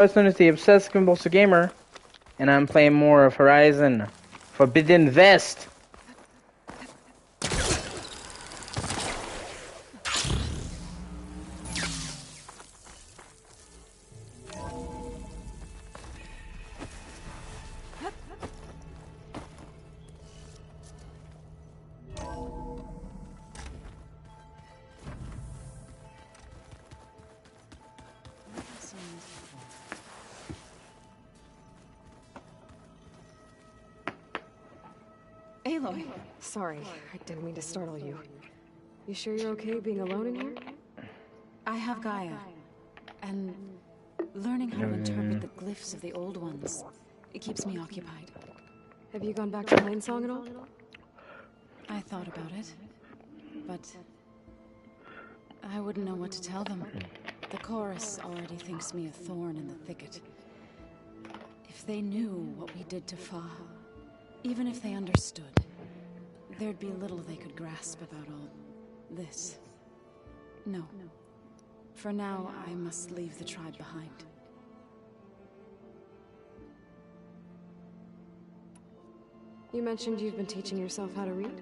As soon as the obsessed compulsive gamer, and I'm playing more of Horizon Forbidden West. Aloy, sorry, I didn't mean to startle you. You sure you're okay being alone in here? I have Gaia, and learning how to interpret the glyphs of the old ones, it keeps me occupied. Have you gone back to Plainsong at all? I thought about it, but I wouldn't know what to tell them. The chorus already thinks me a thorn in the thicket. If they knew what we did to Fa, even if they understood, there'd be little they could grasp about all this. No. For now, I must leave the tribe behind. You mentioned you've been teaching yourself how to read?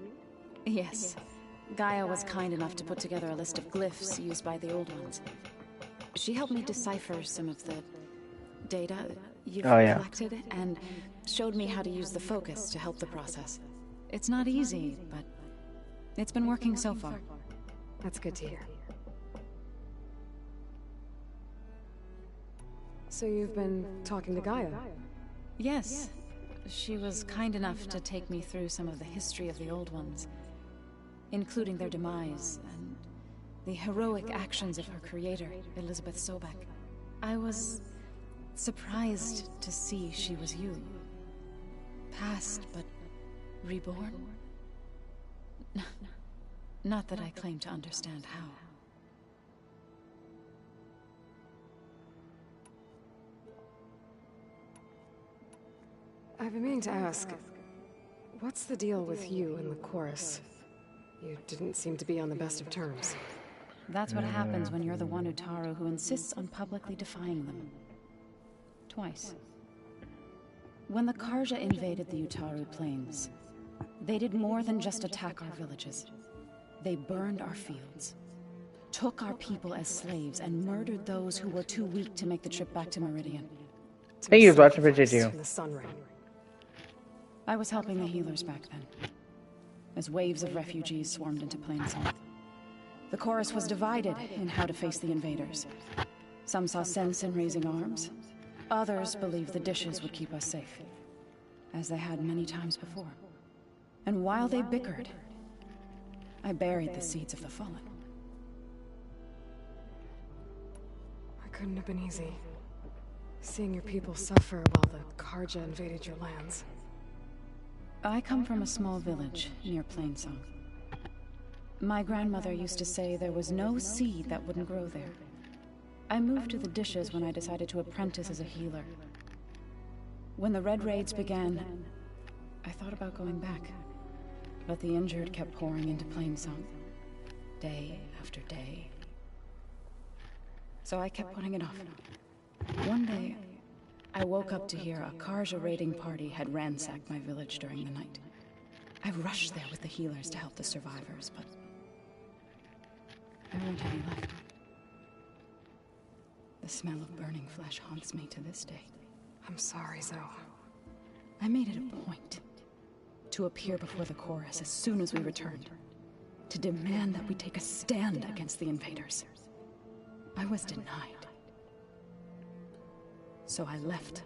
Yes. Gaia was kind enough to put together a list of glyphs used by the old ones. She helped me decipher some of the data you've collected, and showed me how to use the focus to help the process. It's not easy, but it's been working so far. That's good to hear. So you've been talking to Gaia? Yes. She was kind enough to take me through some of the history of the old ones, including their demise and the heroic actions of her creator, Elizabeth Sobek. I was surprised to see she was you. Past, but reborn? Not that I claim to understand how. I've been meaning to ask, what's the deal with you and the chorus? You didn't seem to be on the best of terms. That's what happens when you're the one Utaru who insists on publicly defying them. Twice. When the Karja invaded the Utaru plains, they did more than just attack our villages. They burned our fields, took our people as slaves, and murdered those who were too weak to make the trip back to Meridian. Thank you, much appreciate you. The sun ring. I was helping the healers back then, as waves of refugees swarmed into Plainsong. The chorus was divided in how to face the invaders. Some saw sense in raising arms. Others believed the dishes would keep us safe, as they had many times before. And while they bickered, I buried the seeds of the fallen. It couldn't have been easy. Seeing your people suffer while the Karja invaded your lands. I come from a small village near Plainsong. My grandmother used to say there was no seed that wouldn't grow there. I moved to the dishes when I decided to apprentice as a healer. When the Red Raids began, I thought about going back. But the injured kept pouring into Plainsong, day after day. So I kept putting it off. One day, I woke up to hear a Karja raiding party had ransacked my village during the night. I rushed there with the healers to help the survivors, but there weren't any left. The smell of burning flesh haunts me to this day. I'm sorry, Zoe. I made it a point to appear before the chorus as soon as we returned, to demand that we take a stand against the invaders. I was denied. So I left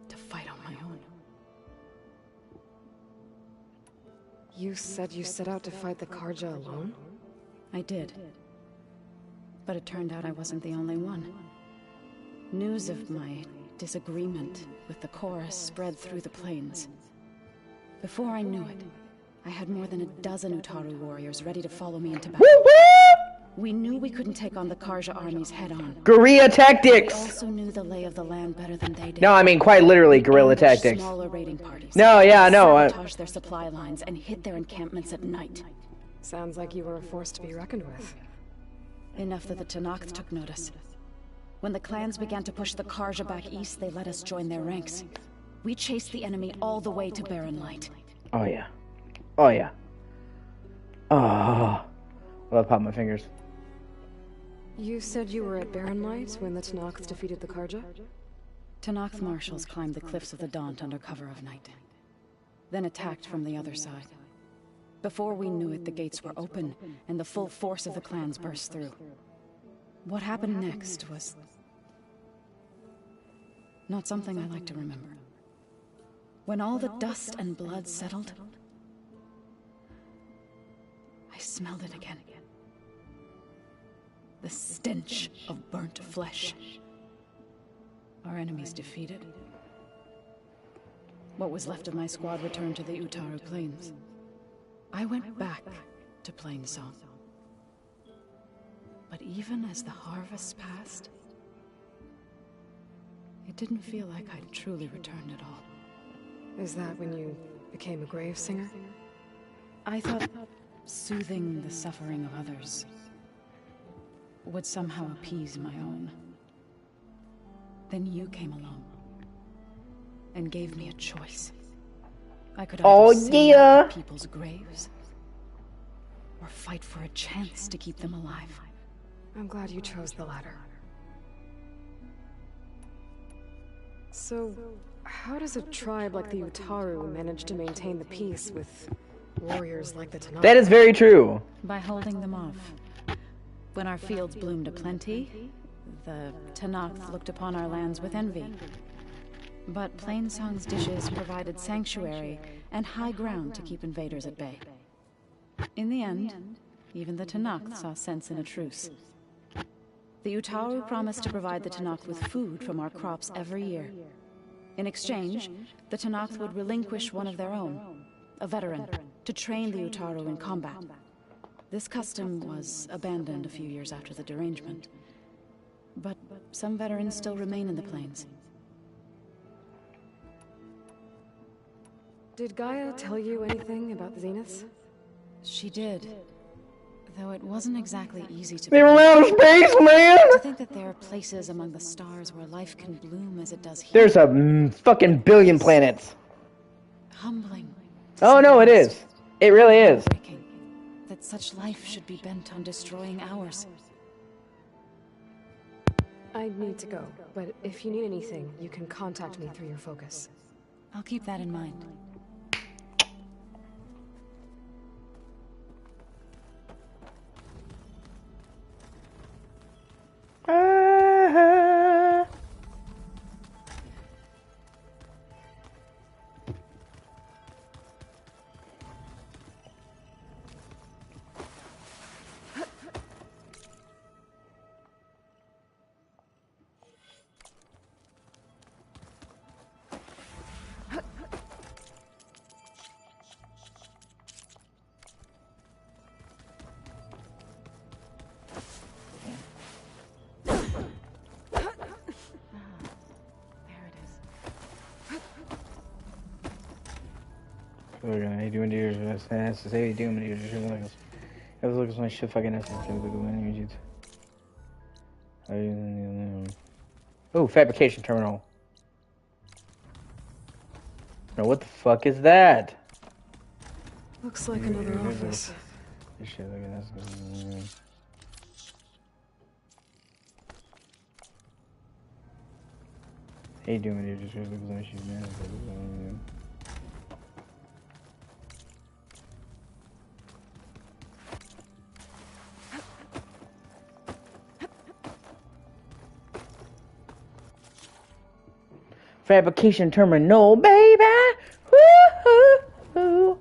to fight on my own. You said you set out to fight the Karja alone? I did. But it turned out I wasn't the only one. News of my disagreement with the chorus spread through the plains. Before I knew it, I had more than a dozen Utaru warriors ready to follow me into battle. We knew we couldn't take on the Karja armies head-on. Guerrilla tactics! We also knew the lay of the land better than they did. No, I mean quite literally guerrilla tactics. Smaller raiding parties. No, yeah, no. Sabotage their supply lines and hit their encampments at night. Sounds like you were a force to be reckoned with. Enough that the Tenakth took notice. When the clans began to push the Karja back east, they let us join their ranks. We chased the enemy all the way to Barren Light. Oh yeah. Oh yeah. Oh. Well, I popped my fingers. You said you were at Barren Light when the Tenakth defeated the Karja? Tenakth marshals climbed the cliffs of the Daunt under cover of night, then attacked from the other side. Before we knew it, the gates were open, and the full force of the clans burst through. What happened next was not something I like to remember. When all the dust and blood settled, I smelled it again. The stench of burnt flesh. Our enemies defeated. What was left of my squad returned to the Utaru Plains. I went back to Plainsong. But even as the harvest passed, it didn't feel like I'd truly returned at all. Is that when you became a grave singer? I thought soothing the suffering of others would somehow appease my own. Then you came along and gave me a choice. I could either sing at people's graves or fight for a chance to keep them alive. I'm glad you chose the latter. So, how does a tribe like the Utaru manage to maintain the peace with warriors like the Tenakth? That is very true. By holding them off. When our fields bloomed aplenty, the Tenakth looked upon our lands with envy. But Plainsong's dishes provided sanctuary and high ground to keep invaders at bay. In the end, even the Tenakth saw sense in a truce. The Utaru promised to provide the Tenakth with food from our crops every year. In exchange, the Tenakth would relinquish one of their own, a veteran, to train the Utaru in combat. This custom was abandoned a few years after the derangement. But some veterans still remain in the plains. Did Gaia tell you anything about the Zeniths? She did. Though it wasn't exactly easy to They believe. were out of space, man! To think that there are places among the stars where life can bloom as it does here. There's a fucking billion planets. Humbling. Oh no, it is. It really is. Heartbreaking that such life should be bent on destroying ours. I need to go, but if you need anything, you can contact me through your focus. I'll keep that in mind. We're gonna do it. Has to say do it. I was looking at my shit fucking ass. Oh, fabrication terminal. Now what the fuck is that? Looks like another office. This shit, look at this. Hey, doing it. Just looking at my shit, man. Fabrication terminal, baby. Woo-hoo-hoo.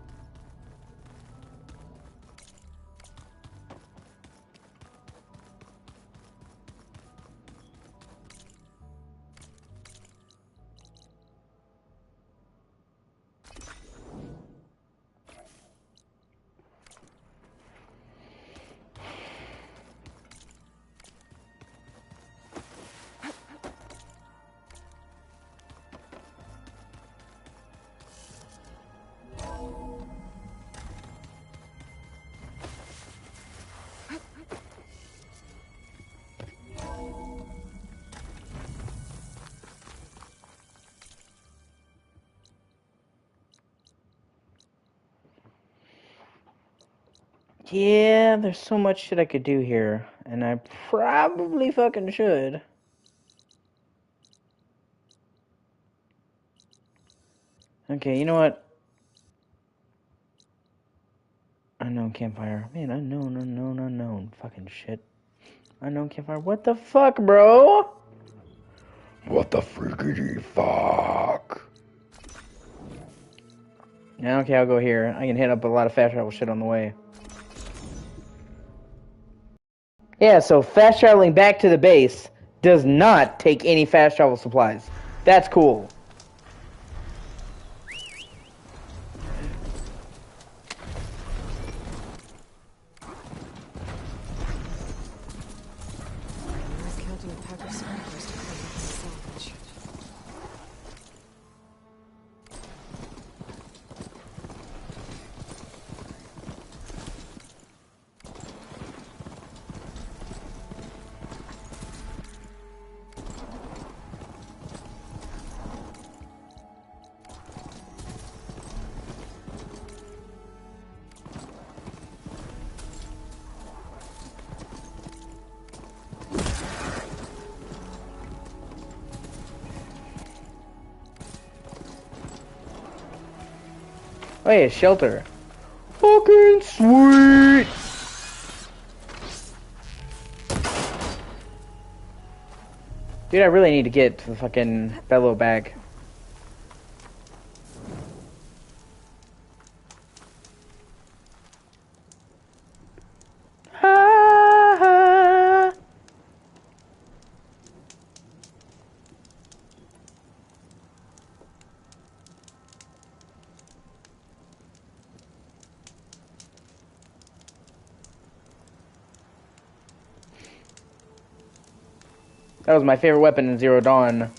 Yeah, there's so much shit I could do here, and I probably fucking should. Okay, you know what? Unknown campfire. Man, unknown. Fucking shit. Unknown campfire. What the fuck, bro? What the freakity fuck? Yeah, okay, I'll go here. I can hit up a lot of fast travel shit on the way. Yeah, so fast traveling back to the base does not take any fast travel supplies. That's cool. I was counting a pack of scrappers to clean up the salvage. Oh yeah, shelter. Fucking sweet! Dude, I really need to get to the fucking bellow bag. Ha, ha. That was my favorite weapon in Zero Dawn.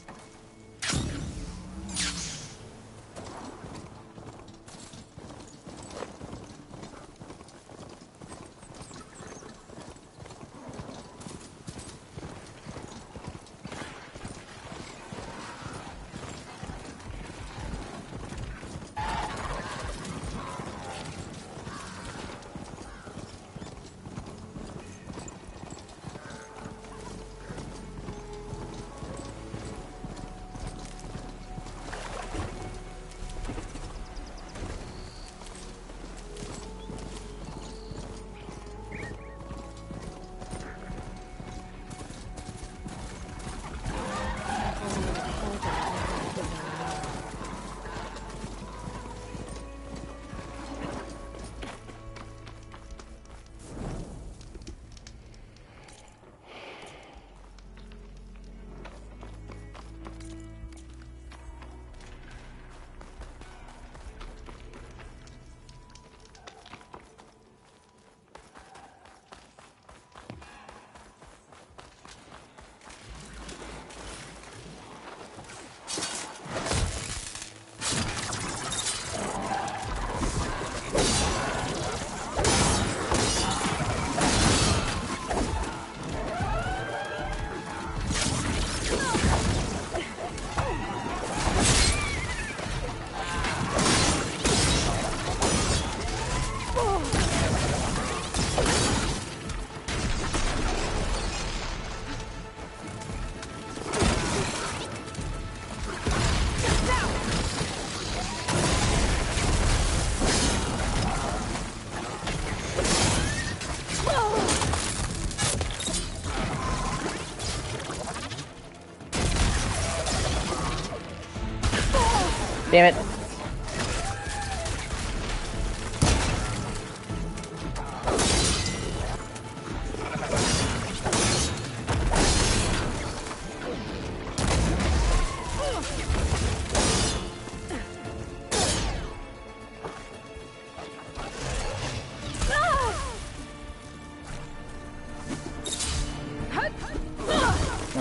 Damn it.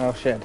Oh shit.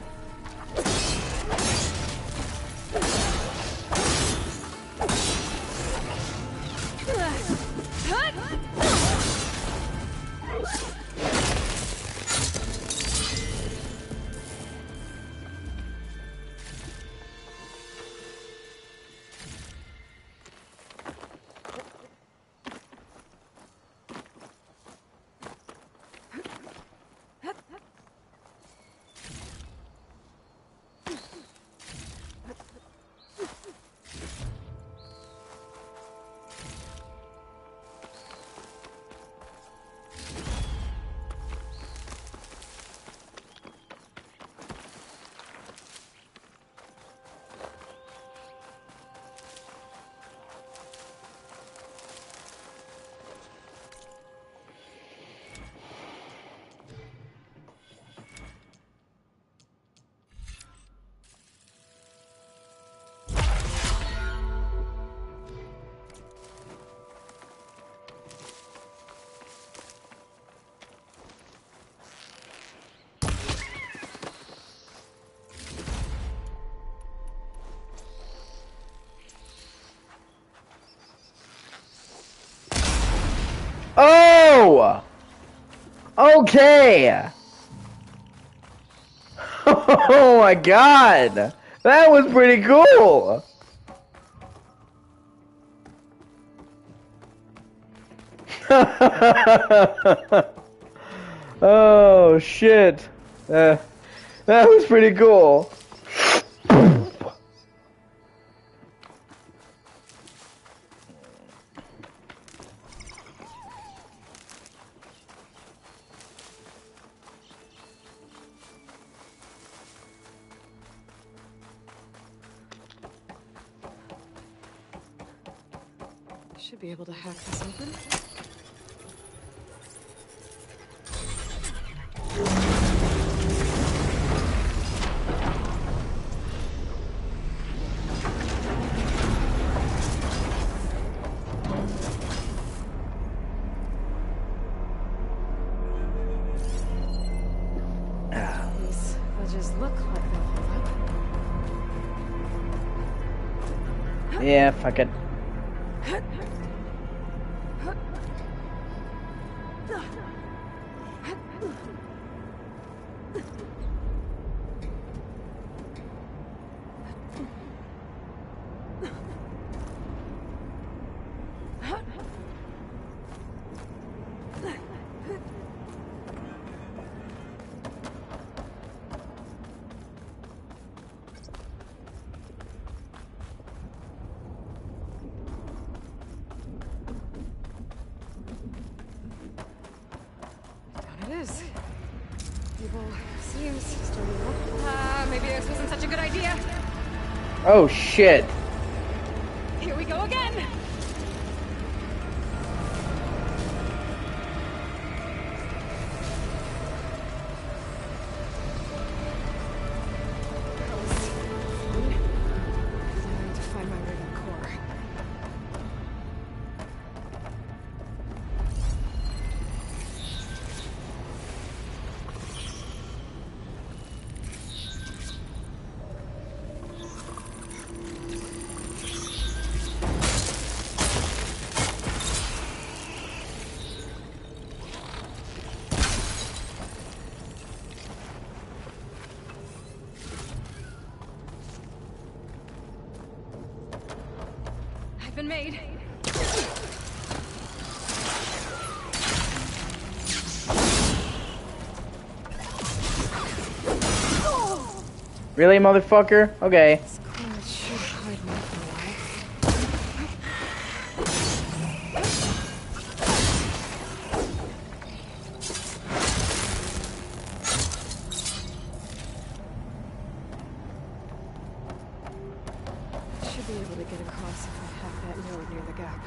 Okay. Oh my god. That was pretty cool. Oh shit. That was pretty cool. Should be able to hack this open. These edges look like they'll hold up. Yeah, fuck it. Down it is. Evil seems starting up. Maybe this wasn't such a good idea. Oh shit. Here we go again. To find my ring and core. I've been made. Really, motherfucker? Okay. This core should hide me for a while. Should be able to get across if I hack that node near the gap.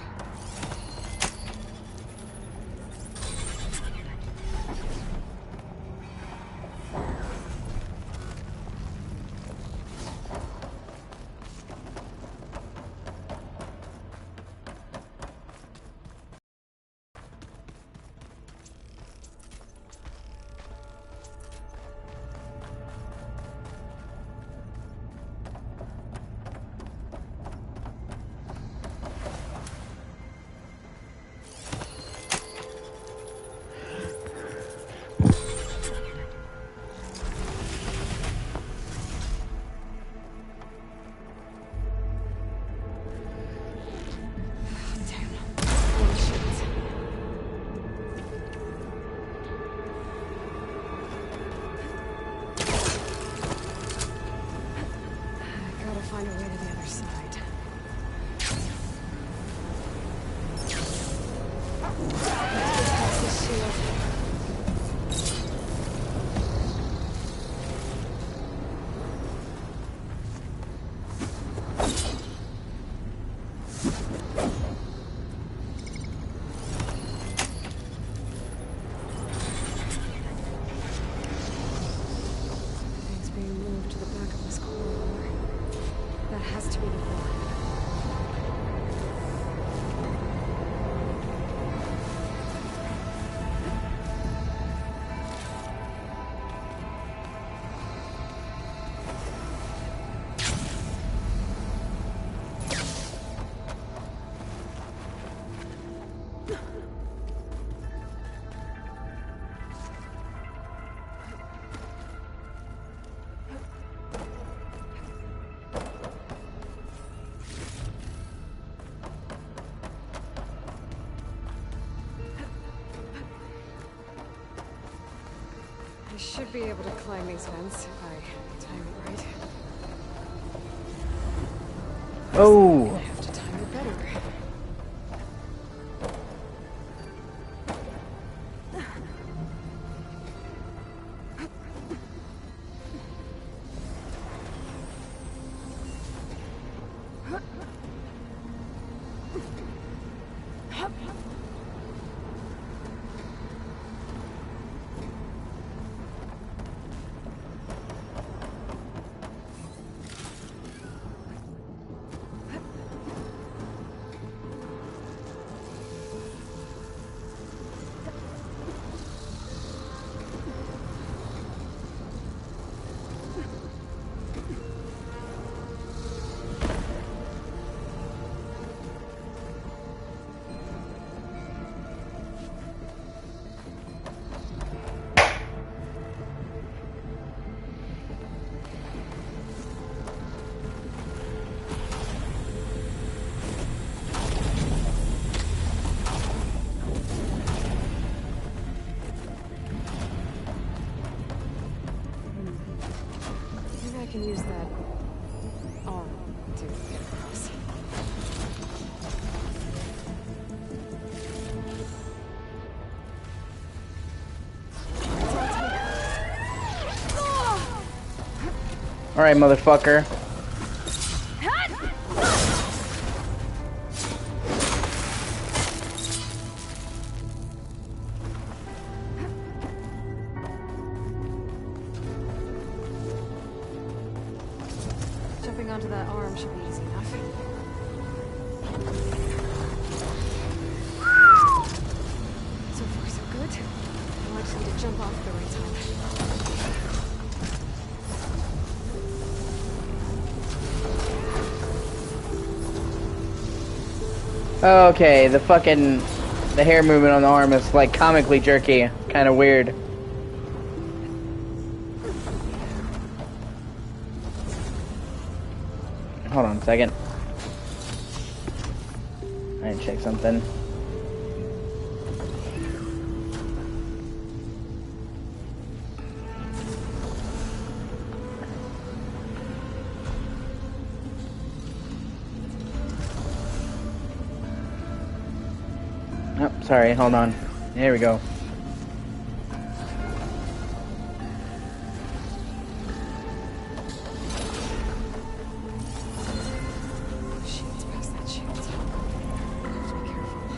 Find a way to the other side. Past this shield. Things being moved to the back of this corridor. That has to be the one. should be able to climb these vents if I time it right. Oh. I have to time it better. Maybe I can use that arm to get across. All right, motherfucker. Jumping onto that arm should be easy enough. So far, so good. Now I just need to jump off at the right time. Okay, the hair movement on the arm is like comically jerky, kind of weird. Hold on a second. I need to check something. Oh, sorry, hold on. There we go. Shields past that shield. Have to be careful.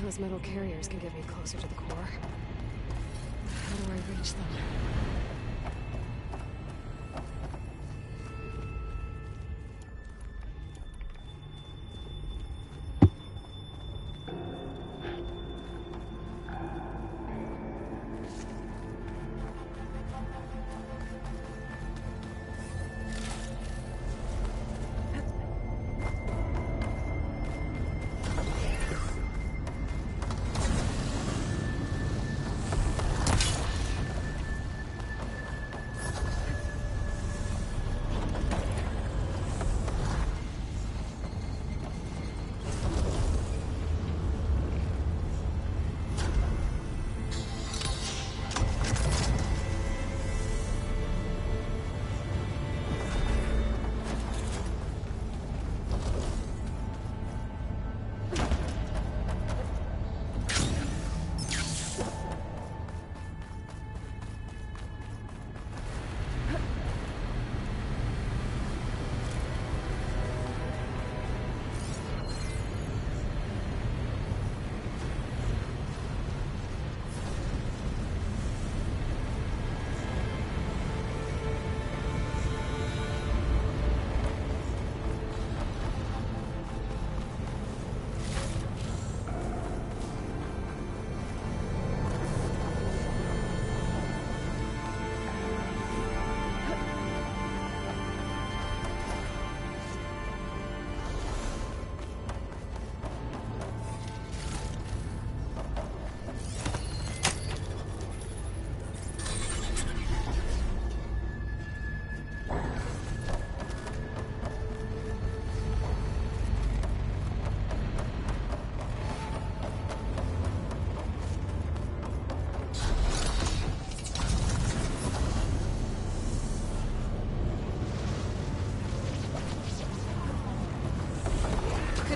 Those metal carriers can get me closer to the core. How do I reach them?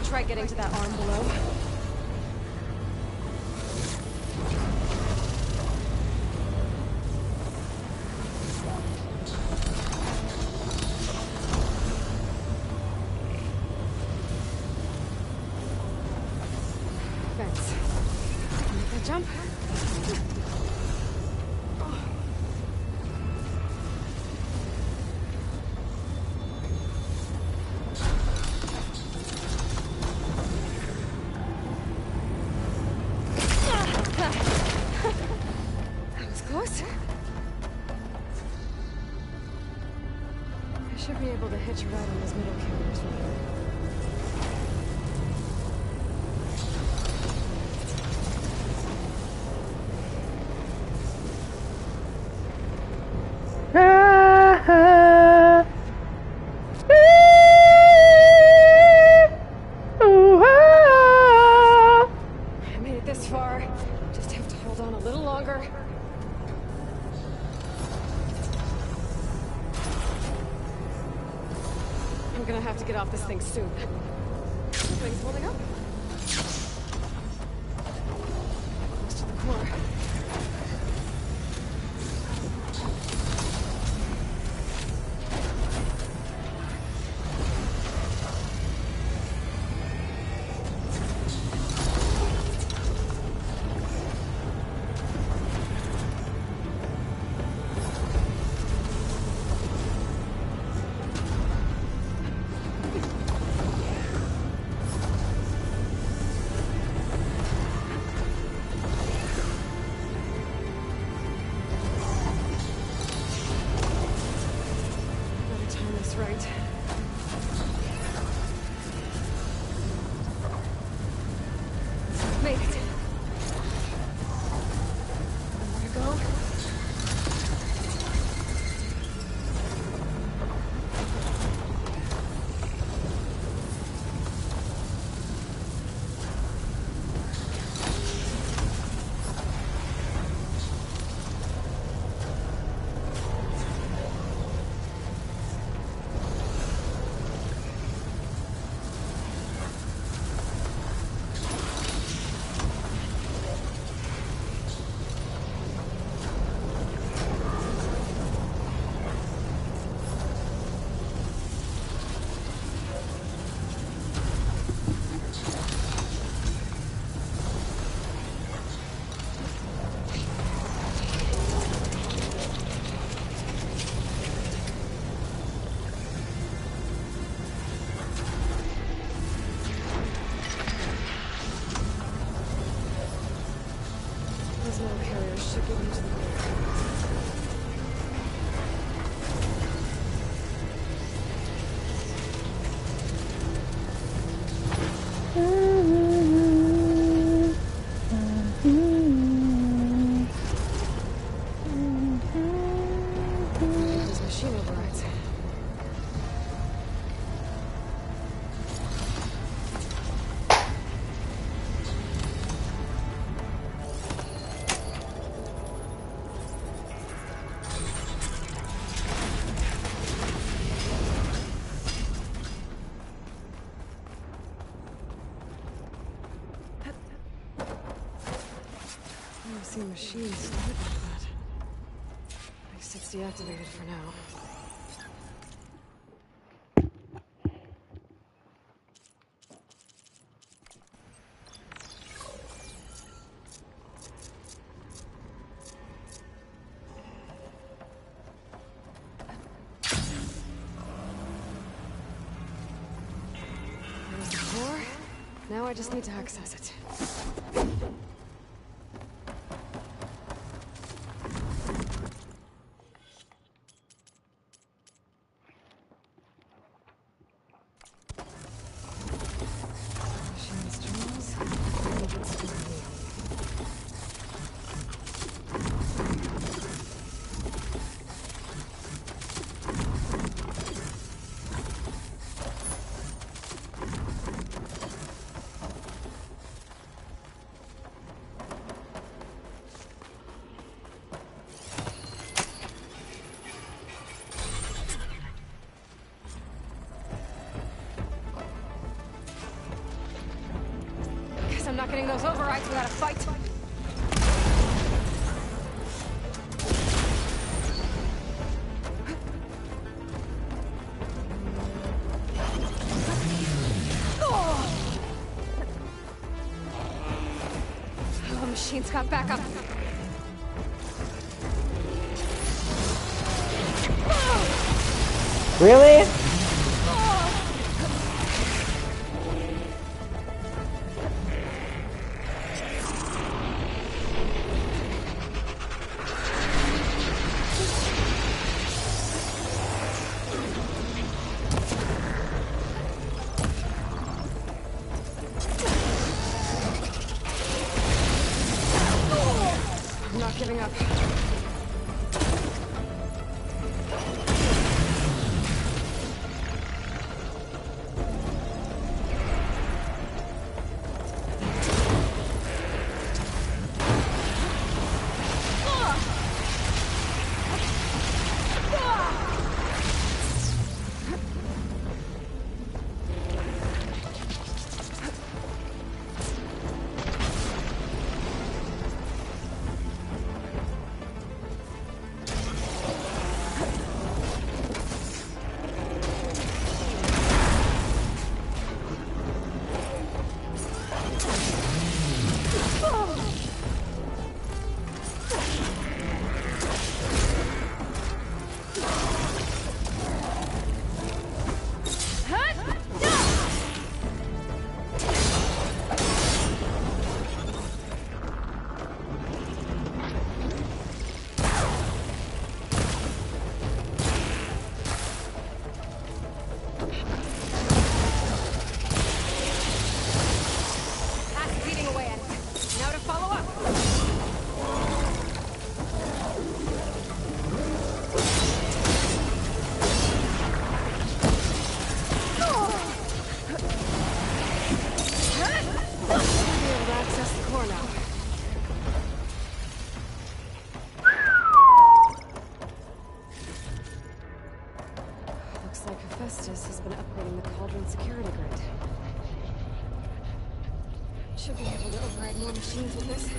try getting to that arm below. Thanks. Make that jump. That was close. I should be able to hitch a ride on those middle carriers from here. I made it this far. Just have to hold on a little longer. I'm gonna have to get off this thing soon. Thing's holding up. Close to the core. Gotta time this right. Made it. More to go. Those little carriers should get into the core. Those machine overrides. I've never seen machines start like that. I guess it's deactivated for now. There's the core. Now I just need to access it. Machine's journals. not getting those overrides without a fight. Oh, machine's got backup. Really? I'm not giving up. Has been upgrading the cauldron security grid. Should be able to override more machines with this.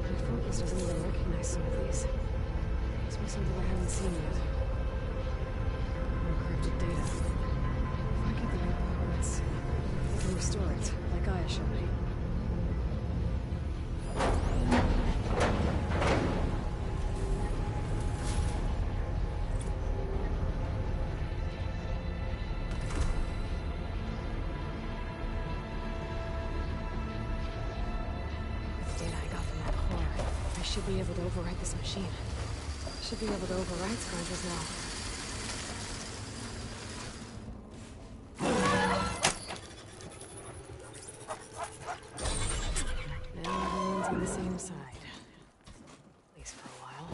My focus doesn't even recognize some of these. Must be something I haven't seen yet. Encrypted data. If I get the right parts, I can restore it, like Gaia showed me. With the data I got from that core, I should be able to override this machine. Should be able to override scroungers now. Now everyone's on the same side. At least for a while.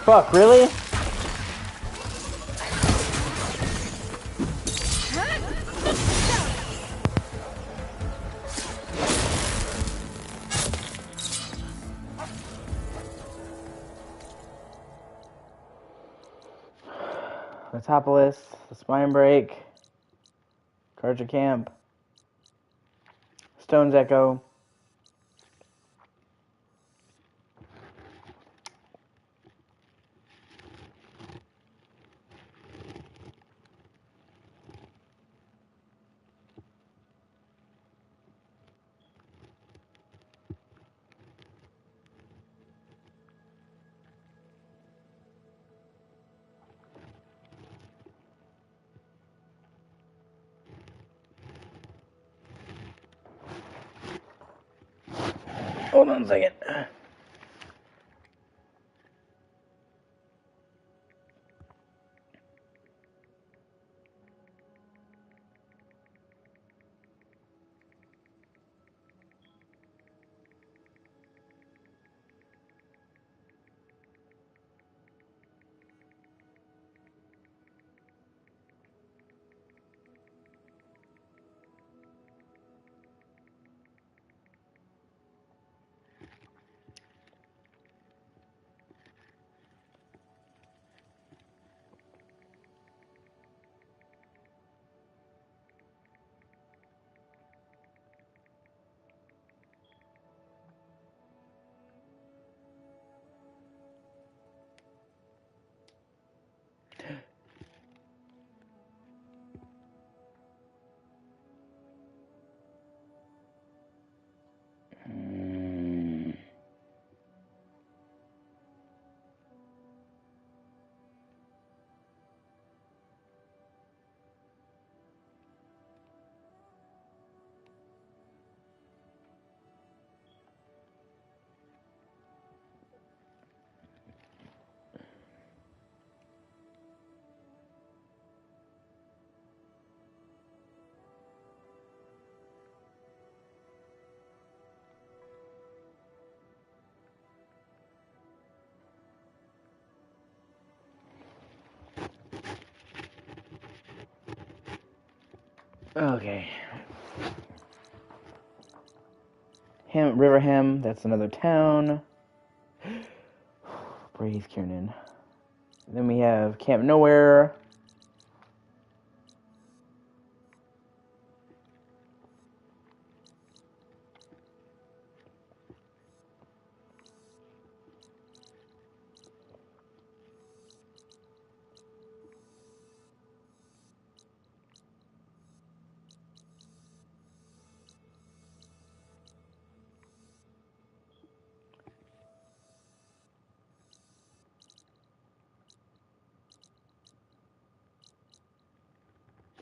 Fuck, really? Metropolis, the Spine Break, Carja Camp, Stone's Echo. Hold on a second. Okay. Riverham, that's another town. Breathe, Kiernan. Then we have Camp Nowhere.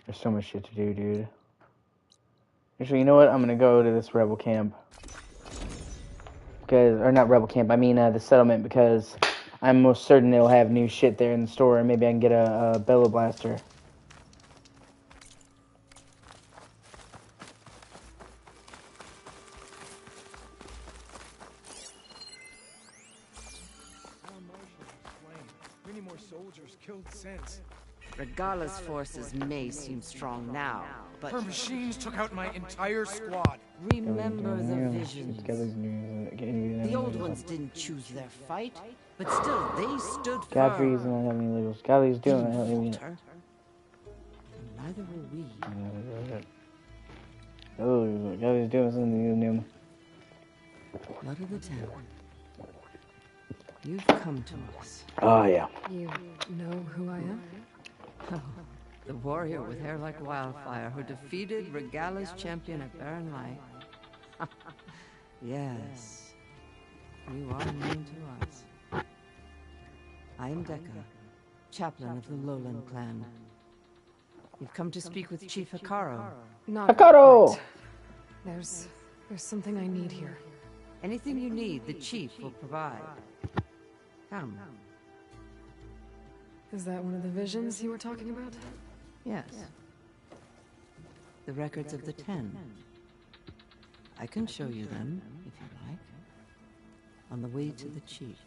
There's so much shit to do, dude. Actually, you know what? I'm gonna go to this rebel camp. Or not rebel camp, I mean the settlement, because I'm most certain they'll have new shit there in the store, and maybe I can get a bellow blaster. Many more soldiers killed since. Regala's forces may seem strong now, but Her machines took out my entire squad. remember the visions. The old ones didn't choose their fight, but still they stood Godfrey's firm. not having any legals. Godfrey's doing it. Falter. Neither will we. Oh, Godfrey's doing something new. Blood of the town. You've come to us. Oh, yeah. You know who I am? Oh, the warrior with hair like wildfire who defeated Regala's champion at Barren Light. Yes, you are known to us. I am Dekka, chaplain of the Lowland clan. You've come to speak with Chief Hikaru. Not Hikaru! quite. There's something I need here. Anything you need, the chief will provide. Come. Is that one of the visions you were talking about? Yes. The records of the 10. I can show you them, if you like. On the way to the chief.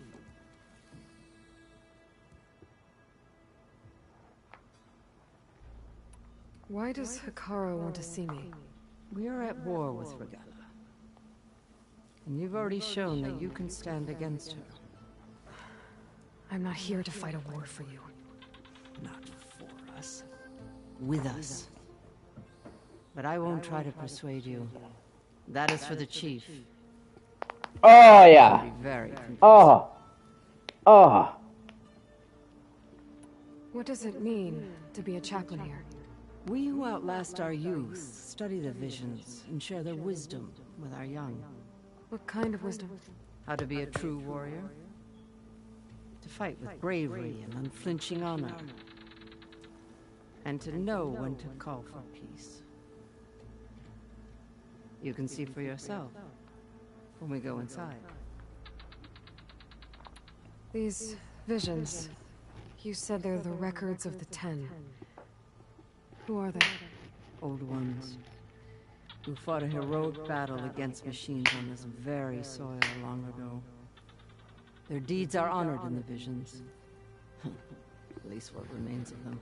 Why does Hikaru want to see me? We are at war with Regala. And you've already shown that you can stand against her. I'm not here to fight a war for you. Not for us. With us. But I won't try to persuade you. That is for the chief. Oh, yeah. Be very confusing. Oh. Oh. What does it mean to be a chaplain here? We who outlast our youth study the visions and share their wisdom with our young. What kind of wisdom? How to be a true warrior. To fight with bravery and unflinching honor. And to know when to call for peace. You can see for yourself. when we go inside. These visions. You said they're the records of the 10. Who are they? Old ones, who fought a heroic battle against machines on this very soil long ago. Their deeds are honored in the visions. At least what remains of them.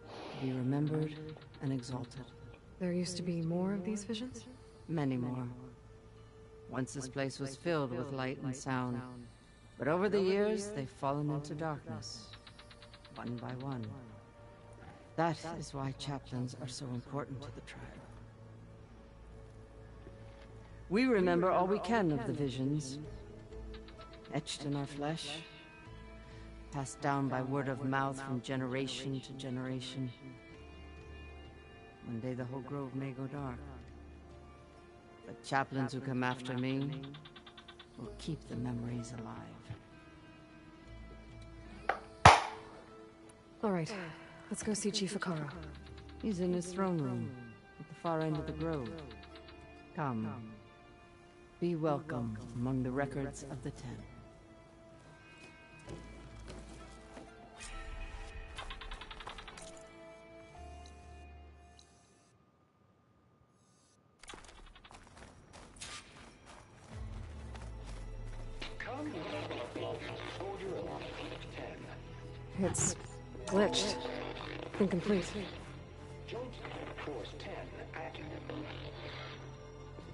To be remembered and exalted. There used to be more of these visions? Many more. Once this place was filled with light and sound. But over the years, they've fallen into darkness. One by one. That is why chaplains are so important to the tribe. We remember all we can of the visions. Etched in our flesh. Passed down by word of mouth from generation to generation. One day the whole grove may go dark. The chaplains who come after me will keep the memories alive. All right, let's go see Chief Akara. He's in his throne room, at the far end of the grove. Come. Be welcome among the records of the 10. It's glitched. Incomplete. Force 10 active.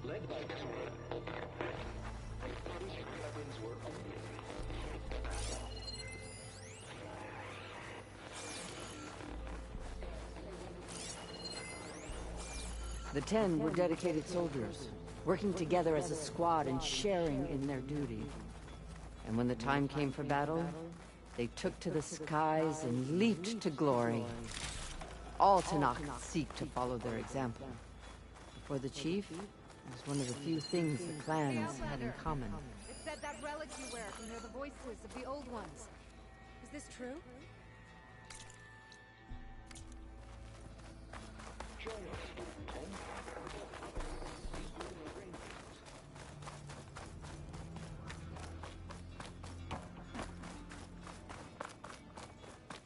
Led by The 10 were dedicated soldiers, working together as a squad and sharing in their duty. And when the time came for battle, they took to the skies and leaped to glory. All Tanakh seek to follow their example. For the chief, it was one of the few things the clans had in common. It said that relic you wear can hear the voices of the old ones. Is this true?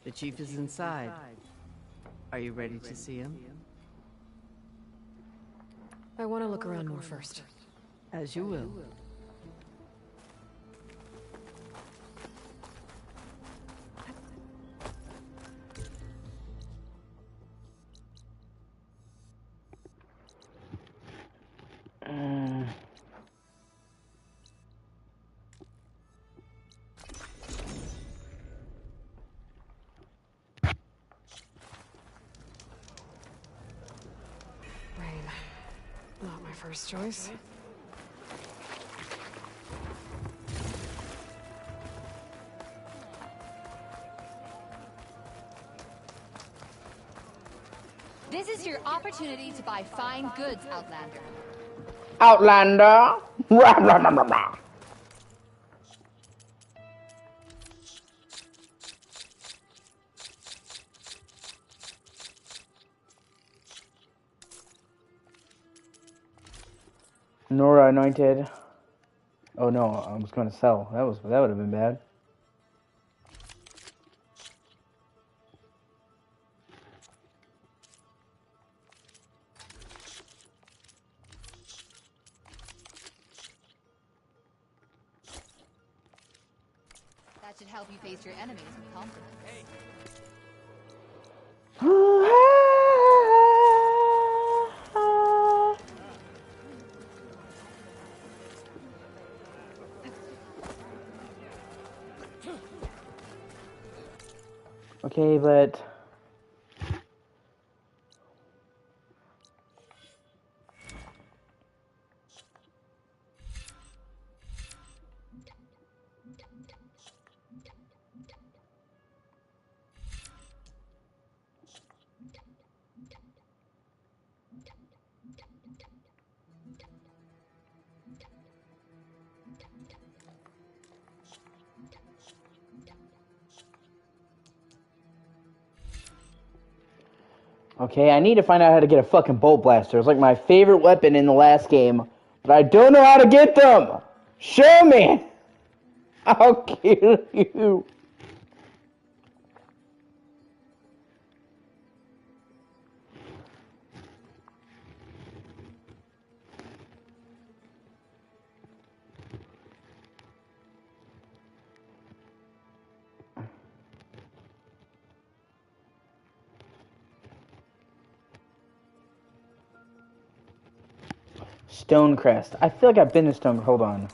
The chief is inside. Are you ready to see him? I want to look around more first. As you will. Rain. Not my first choice. This is your opportunity to buy fine goods, Outlander. Outlander. Rah, rah, rah, rah, rah. Nora anointed. Oh no, I was going to sell. That would have been bad. That should help you face your enemies with confidence. Okay, but okay, I need to find out how to get a fucking bolt blaster. It's like my favorite weapon in the last game, but I don't know how to get them. Show me! I'll kill you. Stonecrest. I feel like I've been to Stone. Hold on.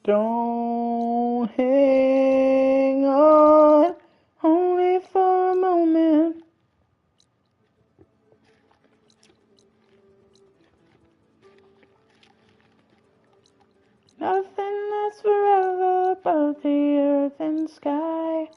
Don't hang on, only for a moment. Nothing lasts forever but the earth and sky.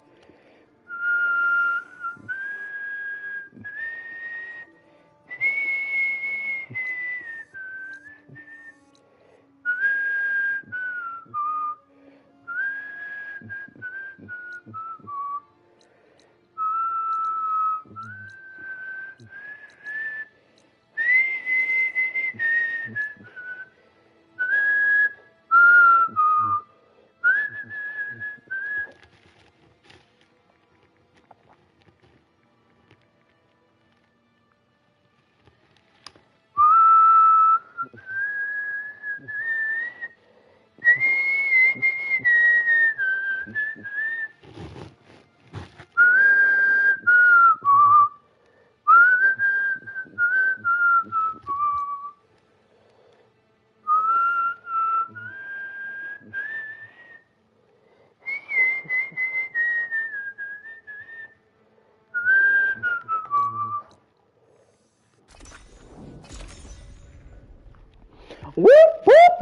Whoop whoop.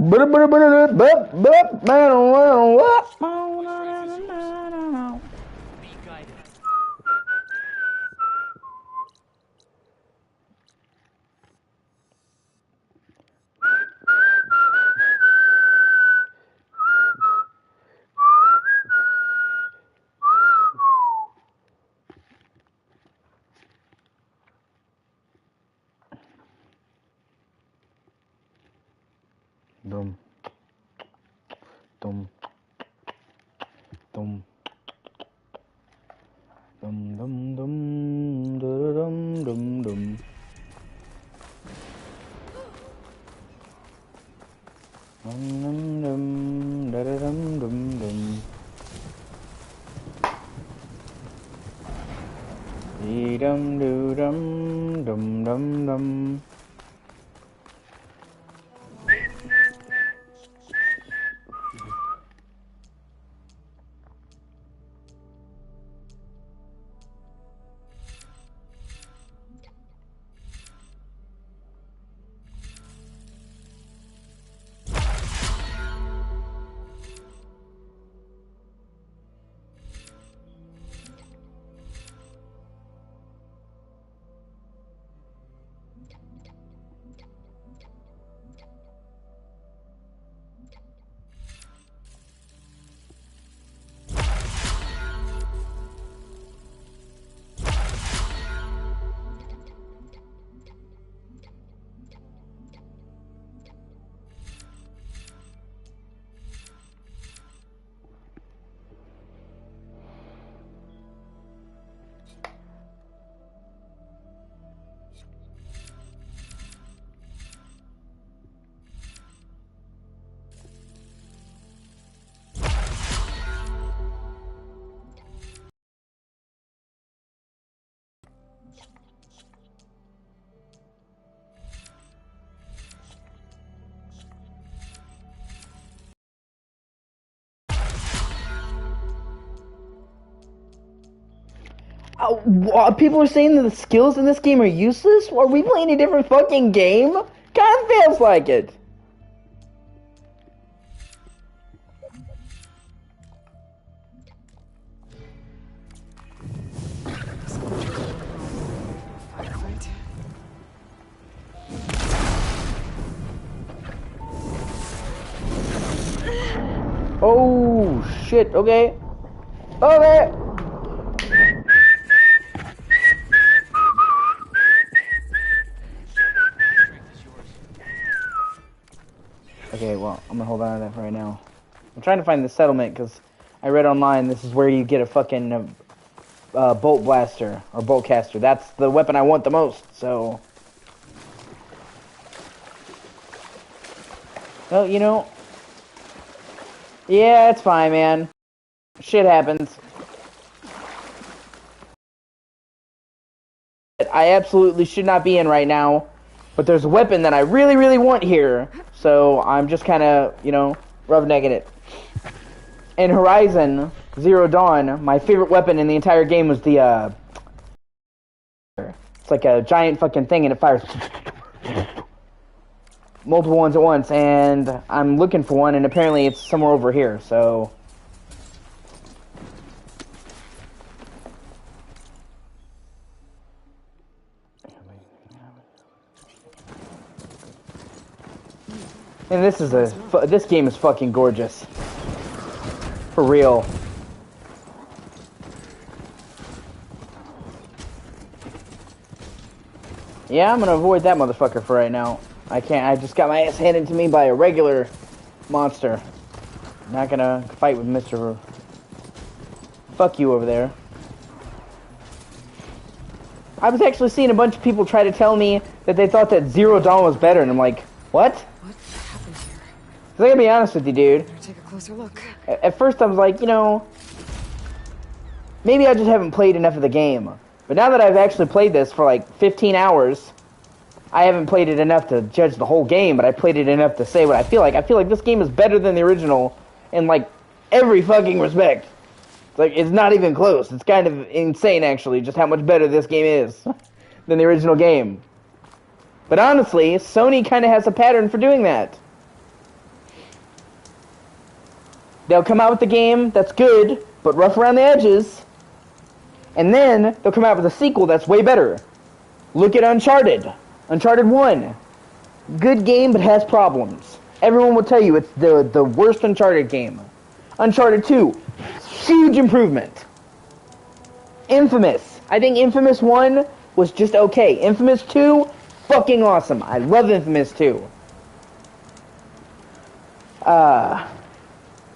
Be guided. Dum. Dum. Dum. Dum dum dum dum dum dum. Dum dum dum dum dum dum. Dee dum doo dum dum dum dum. People are saying that the skills in this game are useless? Are we playing a different fucking game? Kind of feels like it. Firefight. Oh shit, okay. Okay. Okay, well, I'm gonna hold on to that for right now. I'm trying to find the settlement because I read online this is where you get a fucking bolt blaster or bolt caster. That's the weapon I want the most. So, well, you know, yeah, it's fine, man. Shit happens. I absolutely should not be in right now, but there's a weapon that I really, really want here. So I'm just kind of, you know, roughnecking it. In Horizon Zero Dawn, my favorite weapon in the entire game was the, it's like a giant fucking thing and it fires multiple ones at once, and I'm looking for one, and apparently it's somewhere over here, so... And this is this game is fucking gorgeous. For real. Yeah, I'm gonna avoid that motherfucker for right now. I just got my ass handed to me by a regular monster. Not gonna fight with Mr. Fuck you over there. I was actually seeing a bunch of people try to tell me that they thought that Zero Dawn was better, and I'm like, what? What happened here? 'Cause I gotta be honest with you, dude. Better take a closer look. At first I was like, you know, maybe I just haven't played enough of the game. But now that I've actually played this for like 15 hours, I haven't played it enough to judge the whole game, but I played it enough to say what I feel like. I feel like this game is better than the original in like every fucking respect. It's like, it's not even close. It's kind of insane, actually, just how much better this game is than the original game. But honestly, Sony kind of has a pattern for doing that. They'll come out with a game that's good, but rough around the edges, and then they'll come out with a sequel that's way better. Look at Uncharted. Uncharted 1. Good game, but has problems. Everyone will tell you it's the worst Uncharted game. Uncharted 2. Huge improvement. Infamous. I think Infamous 1 was just okay. Infamous 2, fucking awesome. I love Infamous 2.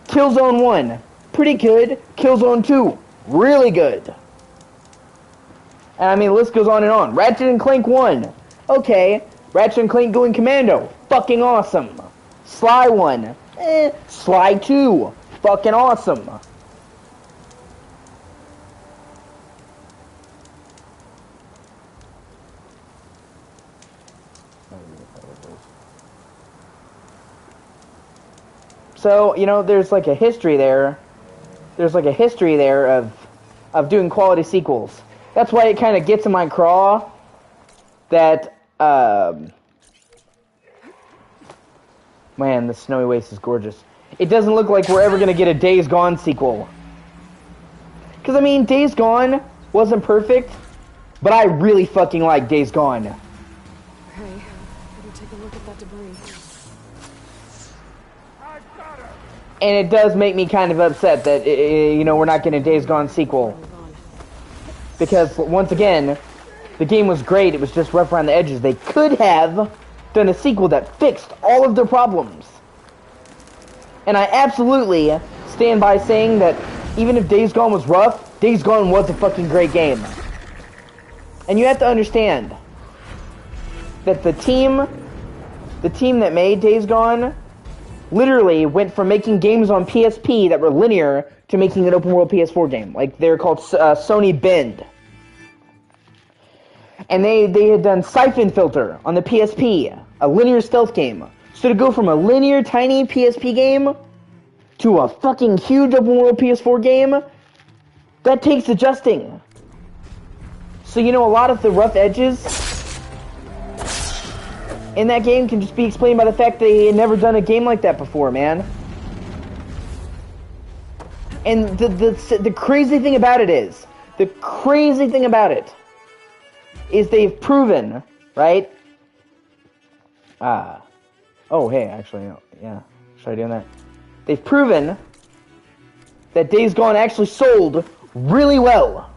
Killzone 1, pretty good. Killzone 2, really good. And I mean, the list goes on and on. Ratchet and Clank 1, okay. Ratchet and Clank going commando, fucking awesome. Sly 1, Sly 2, fucking awesome. So, you know, there's like a history there. There's like a history there of doing quality sequels. That's why it kind of gets in my craw that, man, the Snowy Waste is gorgeous. It doesn't look like we're ever going to get a Days Gone sequel. Because, I mean, Days Gone wasn't perfect, but I really fucking like Days Gone. Okay, better take a look at that debris. And it does make me kind of upset that, you know, we're not getting a Days Gone sequel. Because, once again, the game was great, it was just rough around the edges. They could have done a sequel that fixed all of their problems. And I absolutely stand by saying that even if Days Gone was rough, Days Gone was a fucking great game. And you have to understand that the team that made Days Gone literally went from making games on PSP that were linear to making an open world PS4 game. Like, they're called Sony Bend. And they had done Siphon Filter on the PSP, a linear stealth game. So to go from a linear tiny PSP game to a fucking huge open world PS4 game, that takes adjusting. So, you know, a lot of the rough edges in that game can just be explained by the fact that they had never done a game like that before, man. And the crazy thing about it is, they've proven, right? Oh, hey, actually, yeah, try doing that. They've proven that Days Gone actually sold really well.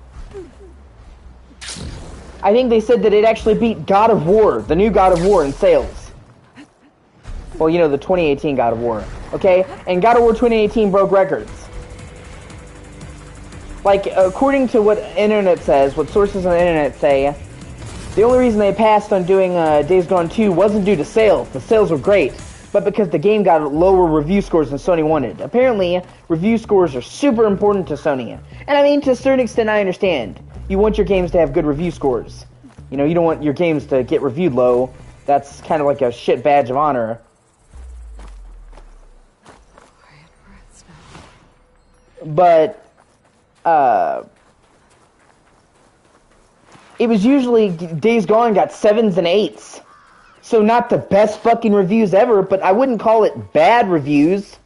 I think they said that it actually beat God of War, the new God of War, in sales. Well, you know, the 2018 God of War. Okay? And God of War 2018 broke records. Like, according to what internet says, what sources on the internet say, the only reason they passed on doing Days Gone 2 wasn't due to sales. The sales were great, but because the game got lower review scores than Sony wanted. Apparently, review scores are super important to Sony. And I mean, to a certain extent, I understand. You want your games to have good review scores. You know, you don't want your games to get reviewed low. That's kind of like a shit badge of honor. But, it was usually Days Gone got 7s and 8s. So not the best fucking reviews ever, but I wouldn't call it bad reviews.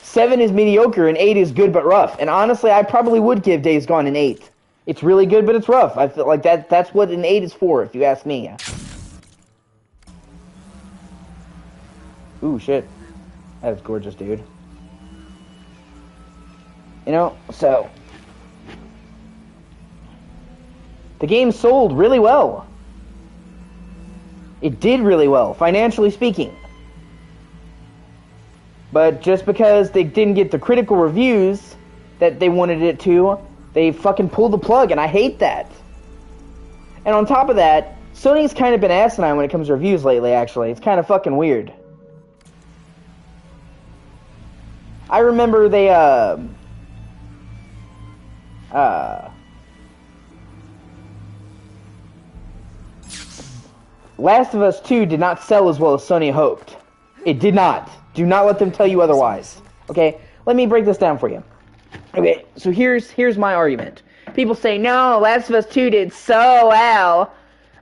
7 is mediocre and 8 is good but rough. And honestly, I probably would give Days Gone an 8. It's really good, but it's rough. I feel like that's what an 8 is for, if you ask me. Ooh, shit. That is gorgeous, dude. You know, so... the game sold really well. It did really well, financially speaking. But just because they didn't get the critical reviews that they wanted it to, they fucking pulled the plug, and I hate that. And on top of that, Sony's kind of been asinine when it comes to reviews lately, actually. It's kind of fucking weird. I remember they, Last of Us 2 did not sell as well as Sony hoped. It did not. Do not let them tell you otherwise. Okay? Let me break this down for you. Okay, so here's my argument. People say, no, Last of Us 2 did so well.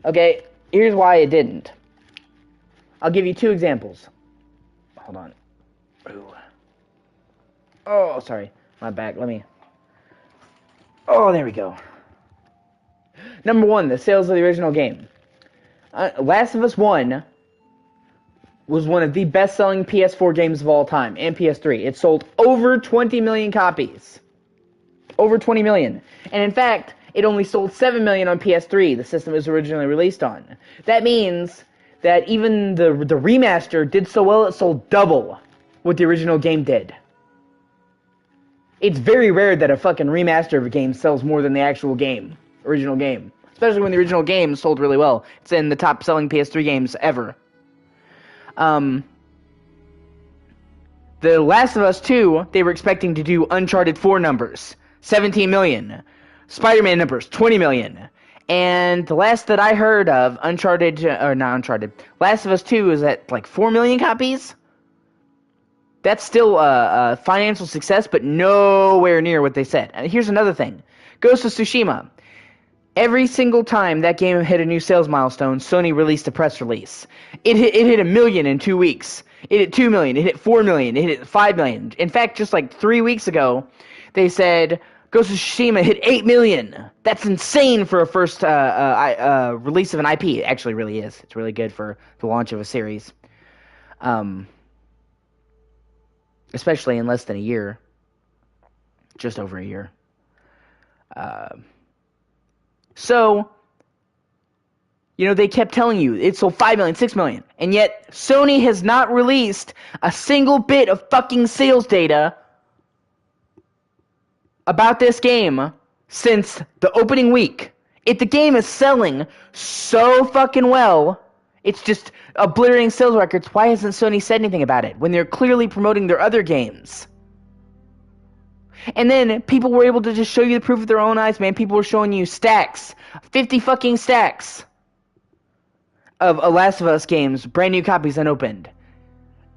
Okay, here's why it didn't. I'll give you 2 examples. Hold on. Ooh. Oh, sorry. My back. Let me... Oh, there we go. Number 1, the sales of the original game. Last of Us 1 was one of the best-selling PS4 games of all time, and PS3. It sold over 20 million copies. Over 20 million. And in fact, it only sold 7 million on PS3, the system it was originally released on. That means that even the remaster did so well, it sold double what the original game did. It's very rare that a fucking remaster of a game sells more than the actual game, original game. Especially when the original game sold really well. It's in the top-selling PS3 games ever. The Last of Us 2, they were expecting to do Uncharted 4 numbers. 17 million. Spider-Man numbers, 20 million. And the last that I heard of, Last of Us 2 is at like 4 million copies? That's still a financial success, but nowhere near what they said. And here's another thing. Ghost of Tsushima. Every single time that game hit a new sales milestone, Sony released a press release. It hit 1 million in 2 weeks. It hit 2 million. It hit 4 million. It hit 5 million. In fact, just like 3 weeks ago, they said Ghost of Tsushima hit 8 million. That's insane for a first release of an IP. It actually really is. It's really good for the launch of a series. Especially in less than a year. Just over a year. So, you know, they kept telling you it sold 5 million, 6 million. And yet, Sony has not released a single bit of fucking sales data about this game since the opening week. If the game is selling so fucking well, it's just obliterating sales records, why hasn't Sony said anything about it when they're clearly promoting their other games? And then people were able to just show you the proof with their own eyes, man. People were showing you stacks, 50 fucking stacks of Last of Us games, brand new copies unopened.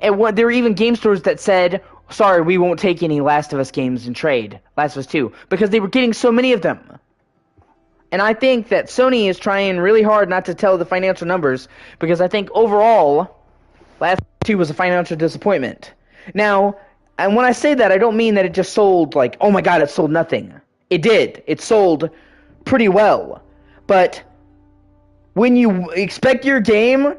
And there were even game stores that said, sorry, we won't take any Last of Us games in trade, Last of Us 2, because they were getting so many of them. And I think that Sony is trying really hard not to tell the financial numbers, because I think overall, Last of Us 2 was a financial disappointment. Now, and when I say that, I don't mean that it just sold like, oh my god, it sold nothing. It did. It sold pretty well. But when you expect your game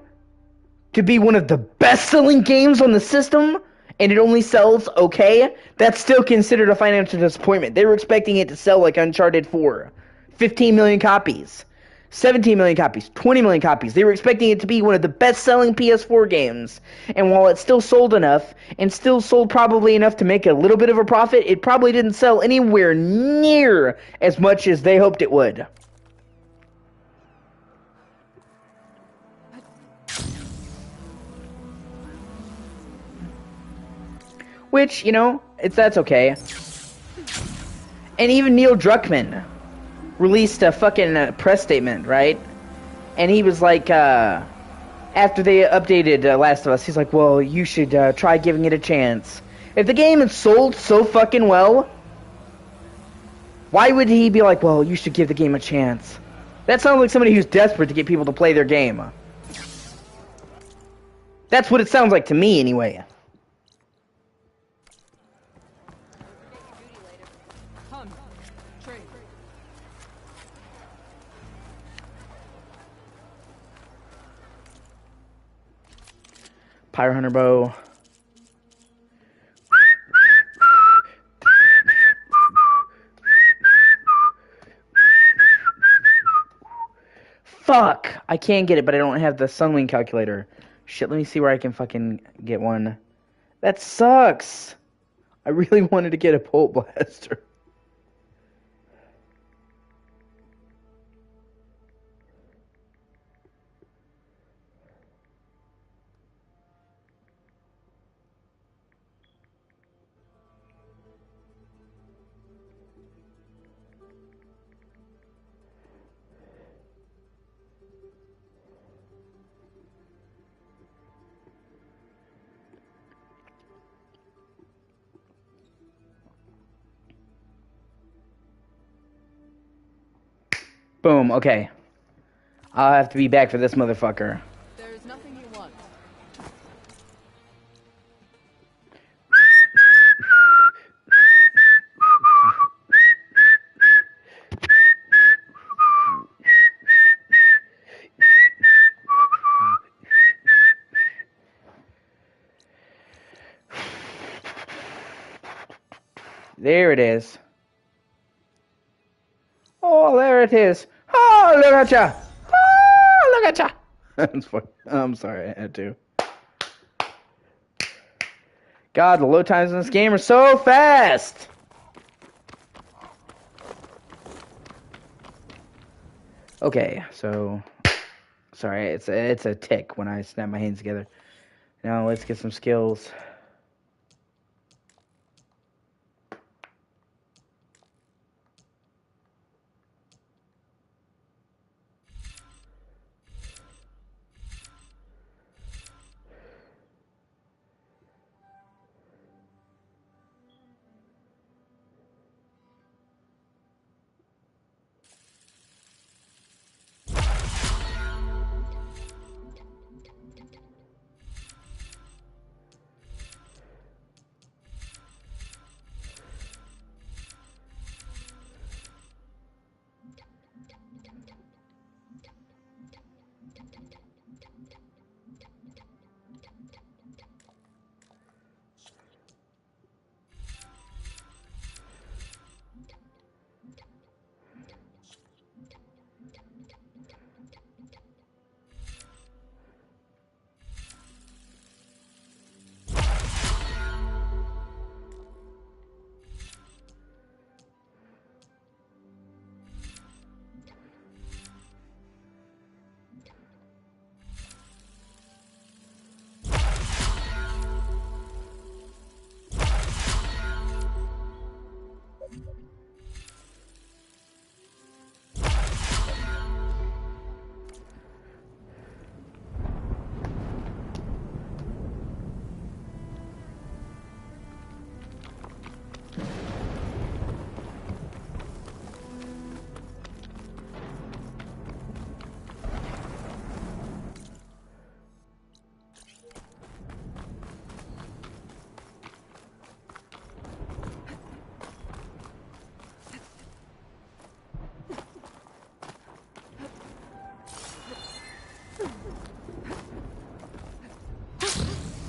to be one of the best-selling games on the system, and it only sells okay, that's still considered a financial disappointment. They were expecting it to sell like Uncharted 4. 15 million copies. 17 million copies, 20 million copies. They were expecting it to be one of the best-selling PS4 games. And while it still sold enough, and still sold probably enough to make a little bit of a profit, it probably didn't sell anywhere near as much as they hoped it would. Which, you know, that's okay. And even Neil Druckmann released a fucking press statement, right? And he was like, after they updated Last of Us, he's like, well, you should try giving it a chance. If the game had sold so fucking well, why would he be like, well, you should give the game a chance? That sounds like somebody who's desperate to get people to play their game. That's what it sounds like to me, anyway. Pyro Hunter Bow. Fuck! I can get it, but I don't have the Sunwing calculator. Shit, let me see where I can fucking get one. That sucks! I really wanted to get a Bolt Blaster. Boom, okay. I'll have to be back for this motherfucker. There's nothing you want. There it is. Oh, there it is. Oh, look at ya. Oh, look at ya. That's funny. I'm sorry, I had to. God, the load times in this game are so fast. Okay, so sorry, it's a tick when I snap my hands together. Now let's get some skills.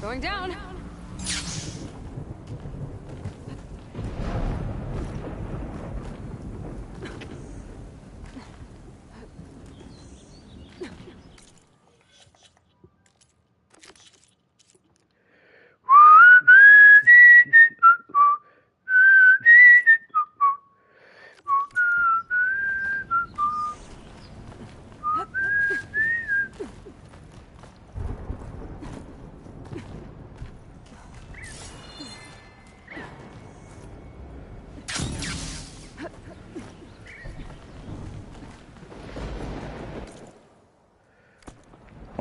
Going down.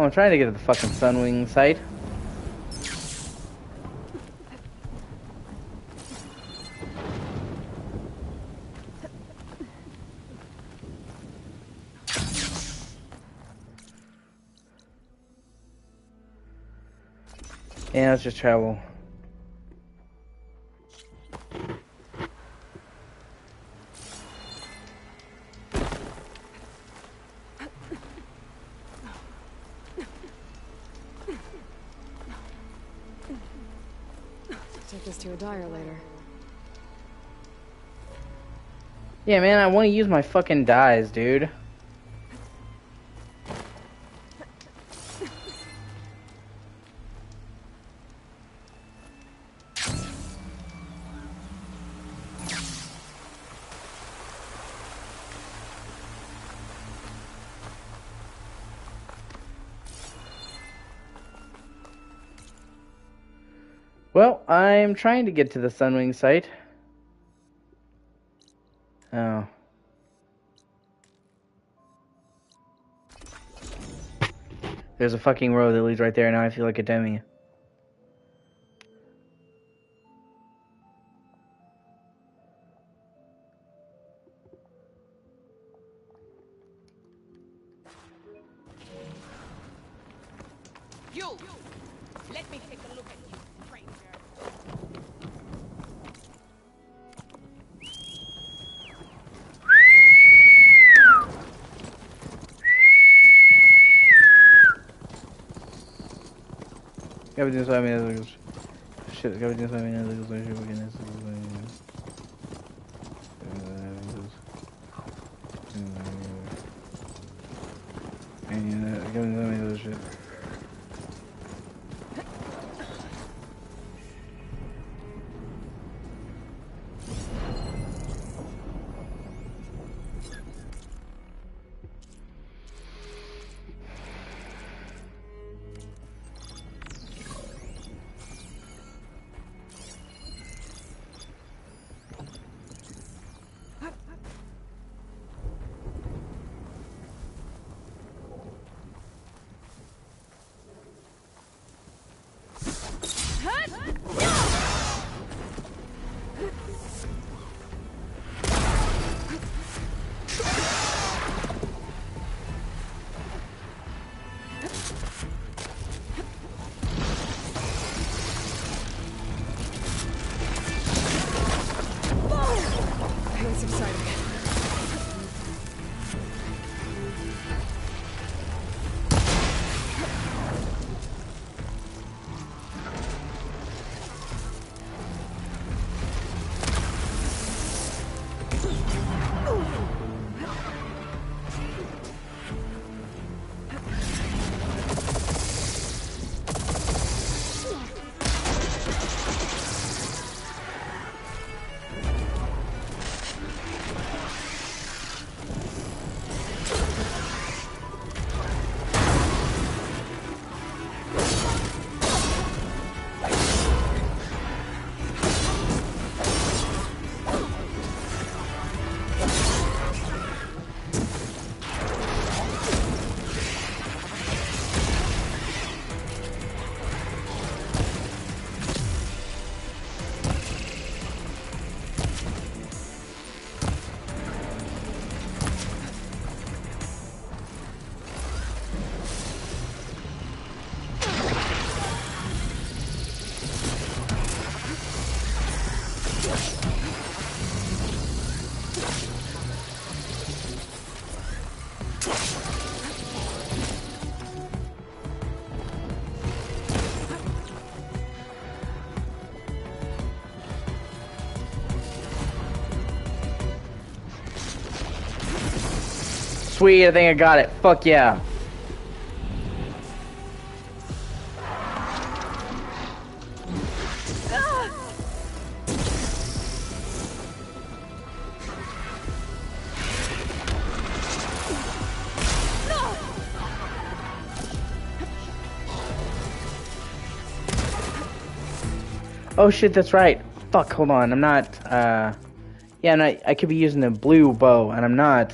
I'm trying to get to the fucking Sunwing site. Yeah, let's just travel. Take this to a dyer later. Yeah, man, I want to use my fucking dyes, dude. Well, I'm trying to get to the Sunwing site. Oh. There's a fucking road that leads right there, now I feel like a dummy. You! Let me take a look at you, stranger. Everything's fine, man. Shit, everything's fine, man. Shit. That's exciting. Sweet, I think I got it. Fuck yeah. Oh shit, that's right. Fuck, hold on. I'm not, yeah, and I could be using a blue bow, and I'm not.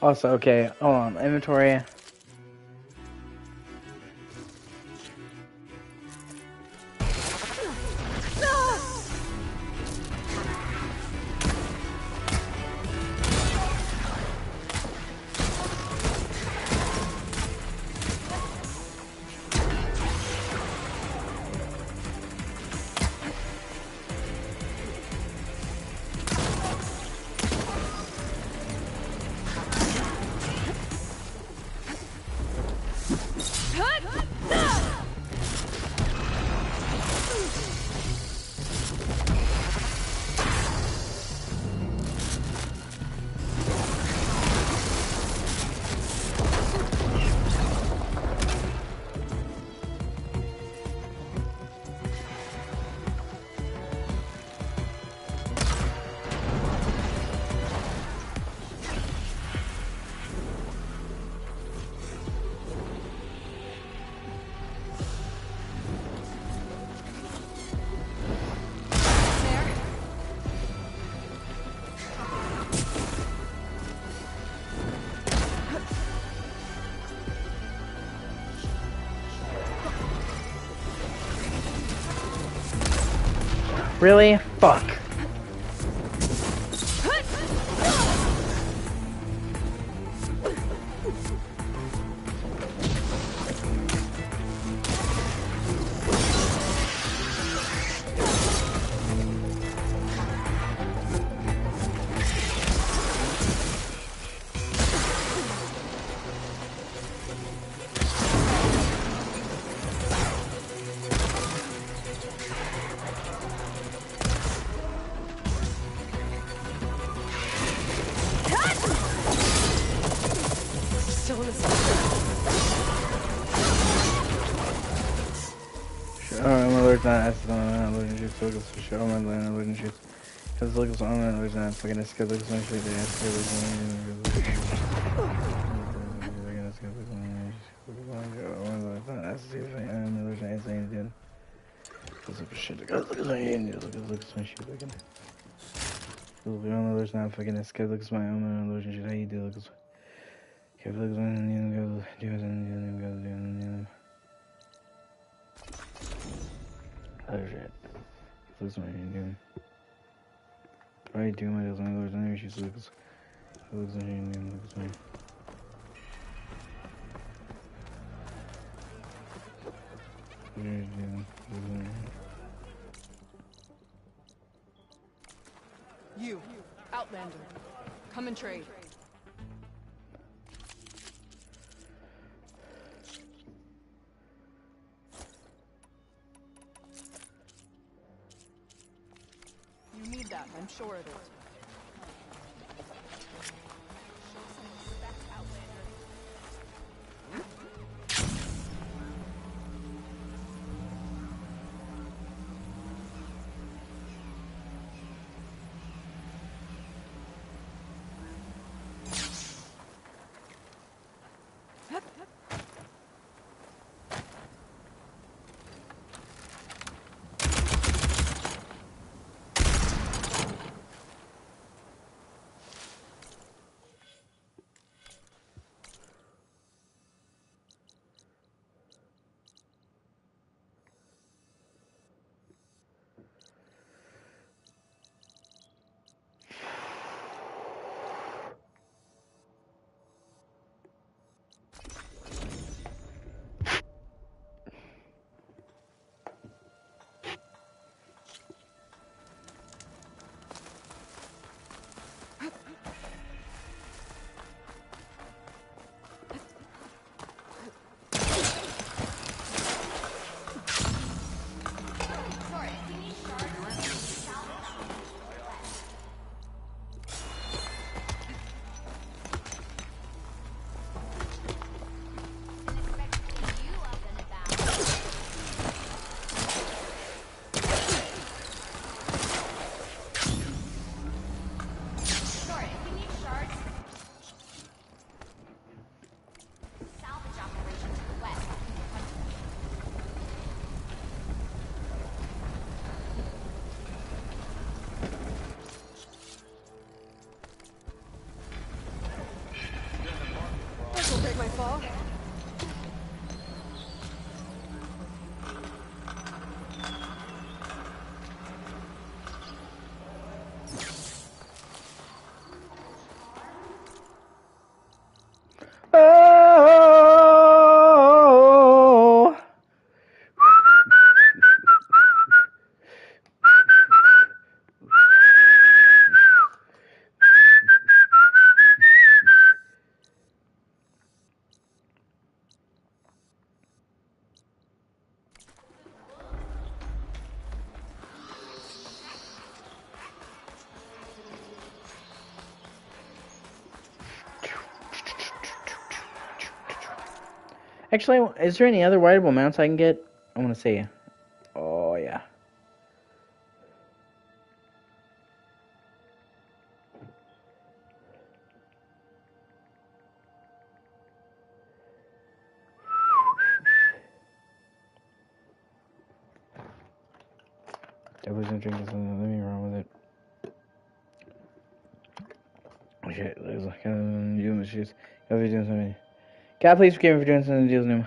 Also, okay, hold on, inventory. Really? Fuck. You, Outlander, come and trade. You need that, I'm sure of it. Show some respect, Outlander. fall. Oh. Actually, is there any other rideable mounts I can get? I want to see. Oh, yeah. Devil's gonna drink this and let me wrong with it. Oh shit, there's like doing issues. Gotta be doing something. God, please forgive me for doing something deals new.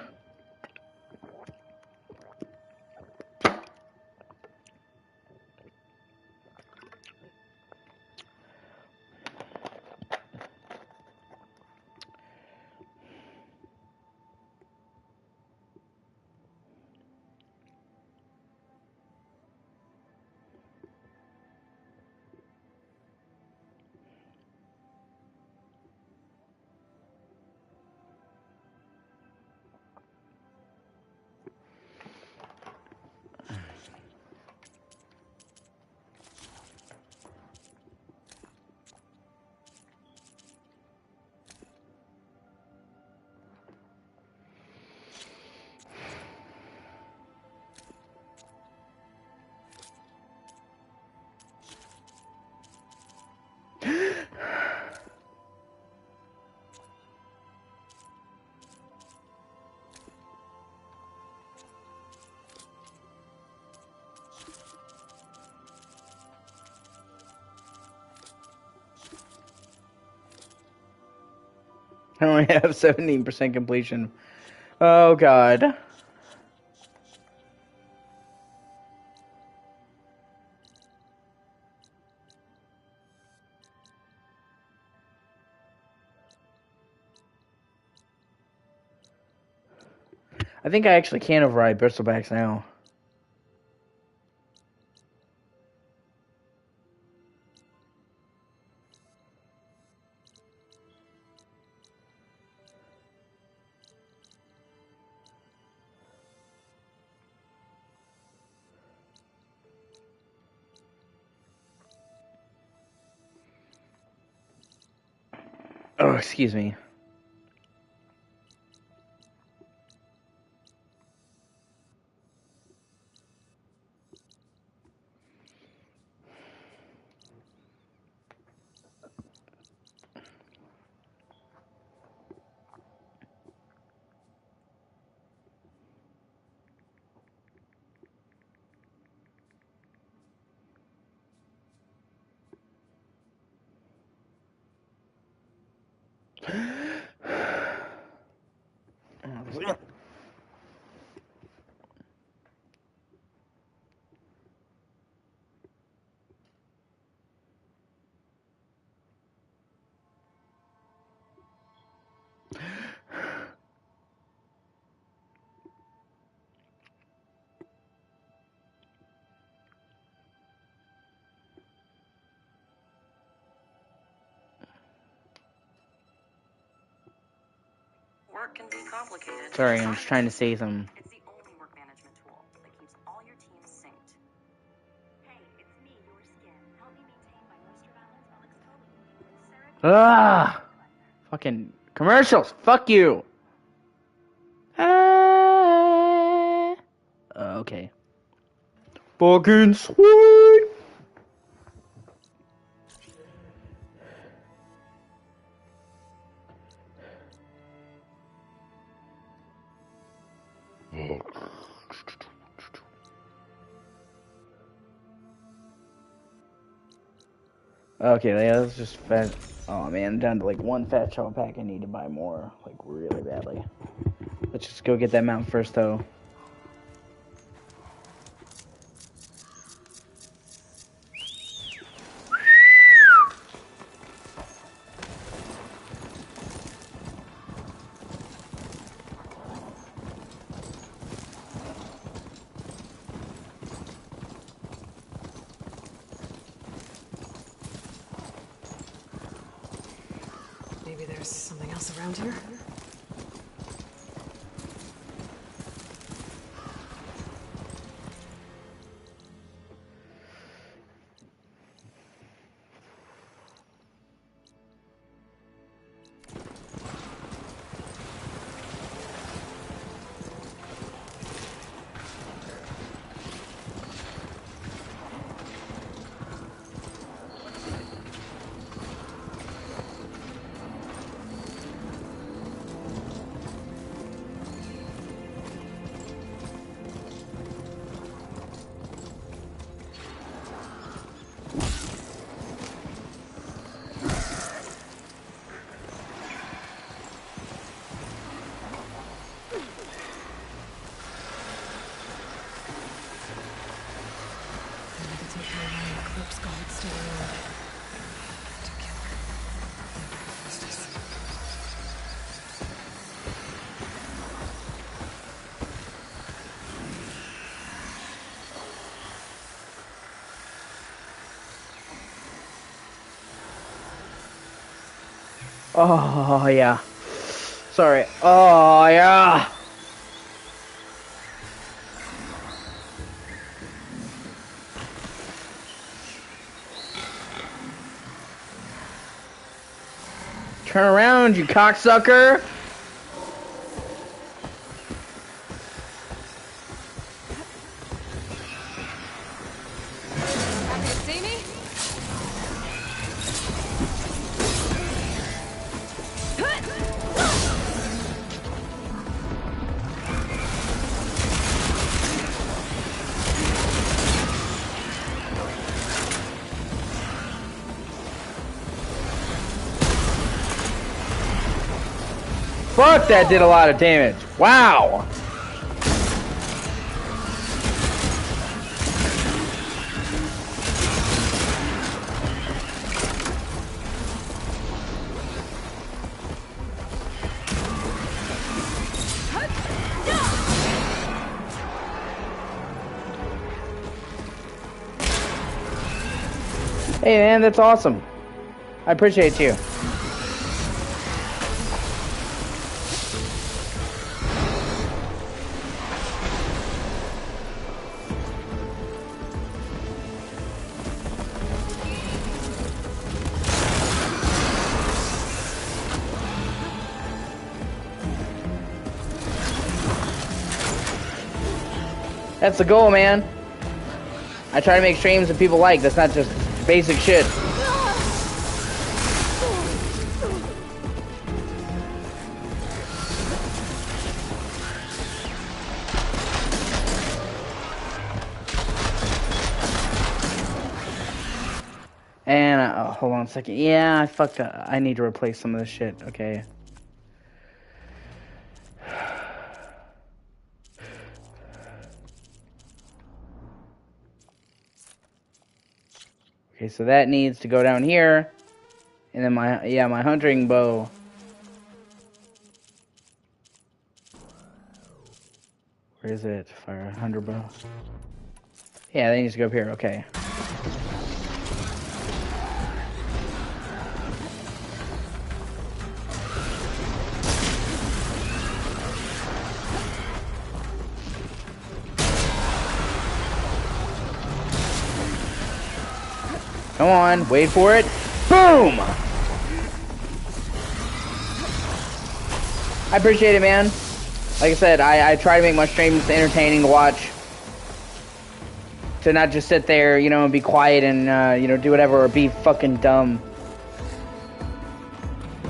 I only have 17% completion. Oh god. I think I actually can override bristlebacks now. Oh, excuse me. Work can be complicated. Sorry, I'm just trying to say something. It's the only work management tool that keeps all your teams synced. Hey, it's me, your skin. Help me maintain my moisture balance while exfoliating. Ah! Fucking commercials! Fuck you! Ah! Okay. Fucking sweet! Okay, yeah, that's just fat. Oh man, I'm down to like one fat shell pack. I need to buy more, like really badly. Let's just go get that mount first, though. Maybe there's something else around here? Oh yeah. Sorry. Oh yeah. Turn around, you cocksucker! Happy to see me? Fuck, that did a lot of damage. Wow! Hey man, that's awesome. I appreciate you. That's the goal, man. I try to make streams that people like. That's not just basic shit. And, hold on a second. Yeah, I fucked up. I need to replace some of this shit. Okay. Okay, so that needs to go down here. And then my hunting bow. Where is it? Fire hunter bow. Yeah, that needs to go up here. Okay. Come on, wait for it. Boom! I appreciate it, man. Like I said, I try to make my streams entertaining to watch. To not just sit there, you know, and be quiet and, you know, do whatever or be fucking dumb.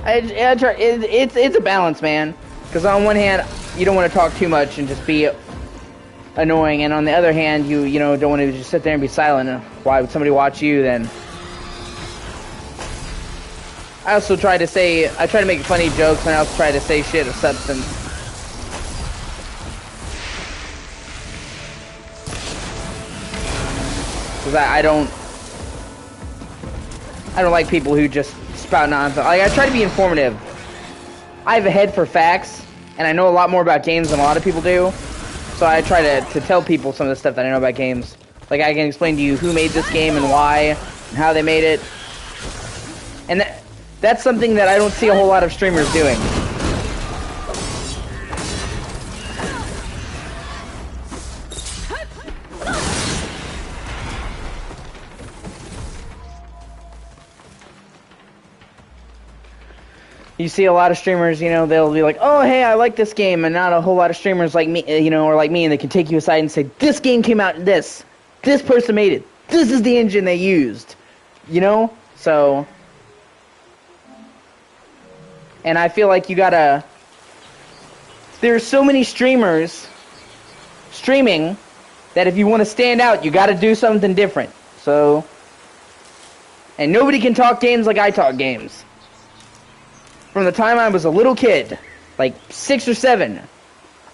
I try, it's a balance, man. Because on one hand, you don't want to talk too much and just be annoying, and on the other hand, you know, don't want to just sit there and be silent. Why would somebody watch you then? I also try to make funny jokes, and I also try to say shit of substance. Because I don't like people who just spout nonsense. Like, I try to be informative. I have a head for facts, and I know a lot more about games than a lot of people do. So I try to tell people some of the stuff that I know about games. Like, I can explain to you who made this game and why, and how they made it. And that's something that I don't see a whole lot of streamers doing. You see a lot of streamers, you know, they'll be like, oh, hey, I like this game, and not a whole lot of streamers like me, you know, or like me, and they can take you aside and say, this game came out in this person made it, this is the engine they used, you know? So, and I feel like you gotta, there's so many streamers streaming that if you want to stand out, you gotta do something different. So, and nobody can talk games like I talk games. From the time I was a little kid, like 6 or 7,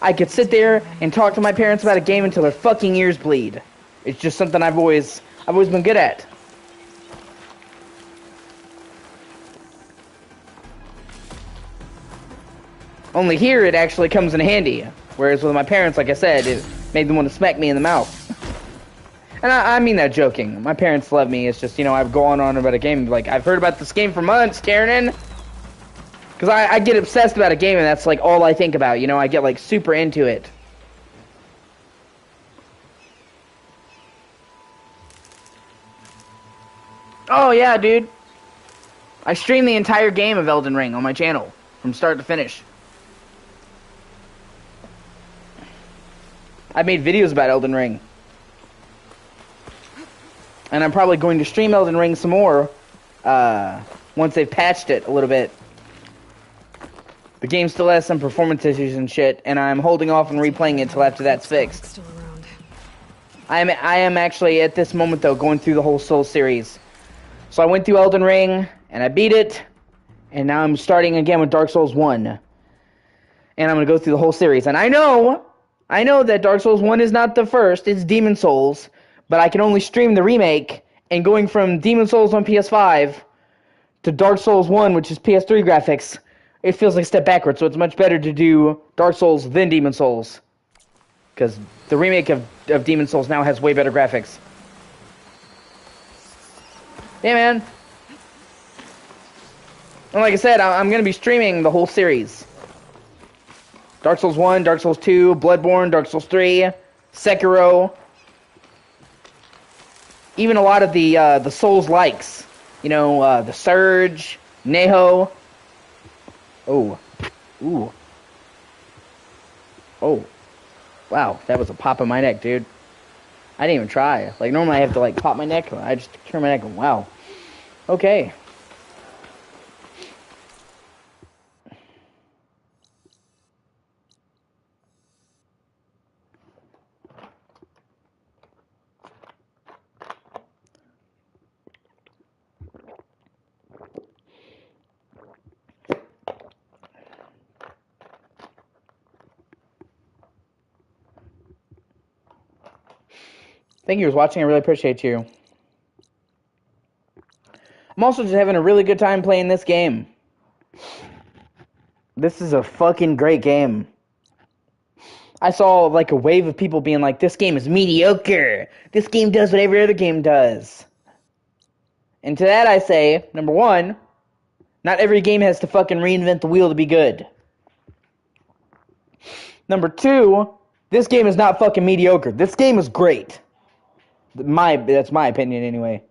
I could sit there and talk to my parents about a game until their fucking ears bleed. It's just something I've always been good at. Only here it actually comes in handy. Whereas with my parents, like I said, it made them want to smack me in the mouth. And I mean that joking. My parents love me. It's just, you know, I've gone on about a game. Like, I've heard about this game for months, Karen. Because I get obsessed about a game, and that's, like, all I think about. You know, I get, like, super into it. Oh, yeah, dude. I streamed the entire game of Elden Ring on my channel, from start to finish. I made videos about Elden Ring. And I'm probably going to stream Elden Ring some more, once they've patched it a little bit. The game still has some performance issues and shit, and I'm holding off on replaying it till after that's fixed. I am actually, at this moment though, going through the whole Souls series. So I went through Elden Ring, and I beat it, and now I'm starting again with Dark Souls 1. And I'm going to go through the whole series. And I know that Dark Souls 1 is not the first, it's Demon Souls, but I can only stream the remake, and going from Demon Souls on PS5 to Dark Souls 1, which is PS3 graphics, it feels like a step backwards, so it's much better to do Dark Souls than Demon Souls. Because the remake of Demon Souls now has way better graphics. Yeah, man. And like I said, I'm going to be streaming the whole series. Dark Souls 1, Dark Souls 2, Bloodborne, Dark Souls 3, Sekiro. Even a lot of the Souls-likes. You know, The Surge, Neho. Oh. Ooh. Oh. Wow, that was a pop in my neck, dude. I didn't even try. Like, normally I have to, like, pop my neck. I just turn my neck and wow. Okay. Thank you for watching. I really appreciate you. I'm also just having a really good time playing this game. This is a fucking great game. I saw like a wave of people being like, this game is mediocre. This game does what every other game does. And to that I say, number one, not every game has to fucking reinvent the wheel to be good. Number two, this game is not fucking mediocre. This game is great. That's my opinion anyway.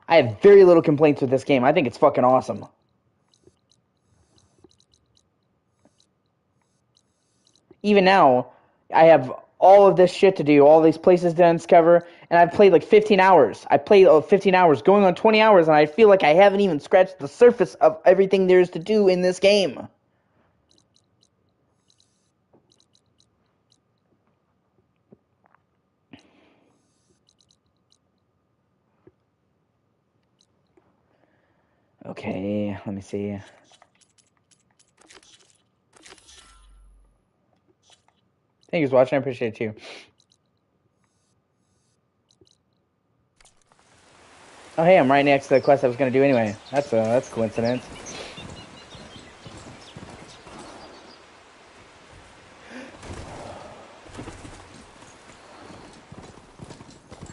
I have very little complaints with this game. I think it's fucking awesome. Even now, I have all of this shit to do, all these places to discover, and I've played like 15 hours. I played 15 hours, going on 20 hours, and I feel like I haven't even scratched the surface of everything there is to do in this game. Okay, let me see. Thank you for watching. I appreciate it too. Oh, hey, I'm right next to the quest I was gonna do anyway. That's a coincidence.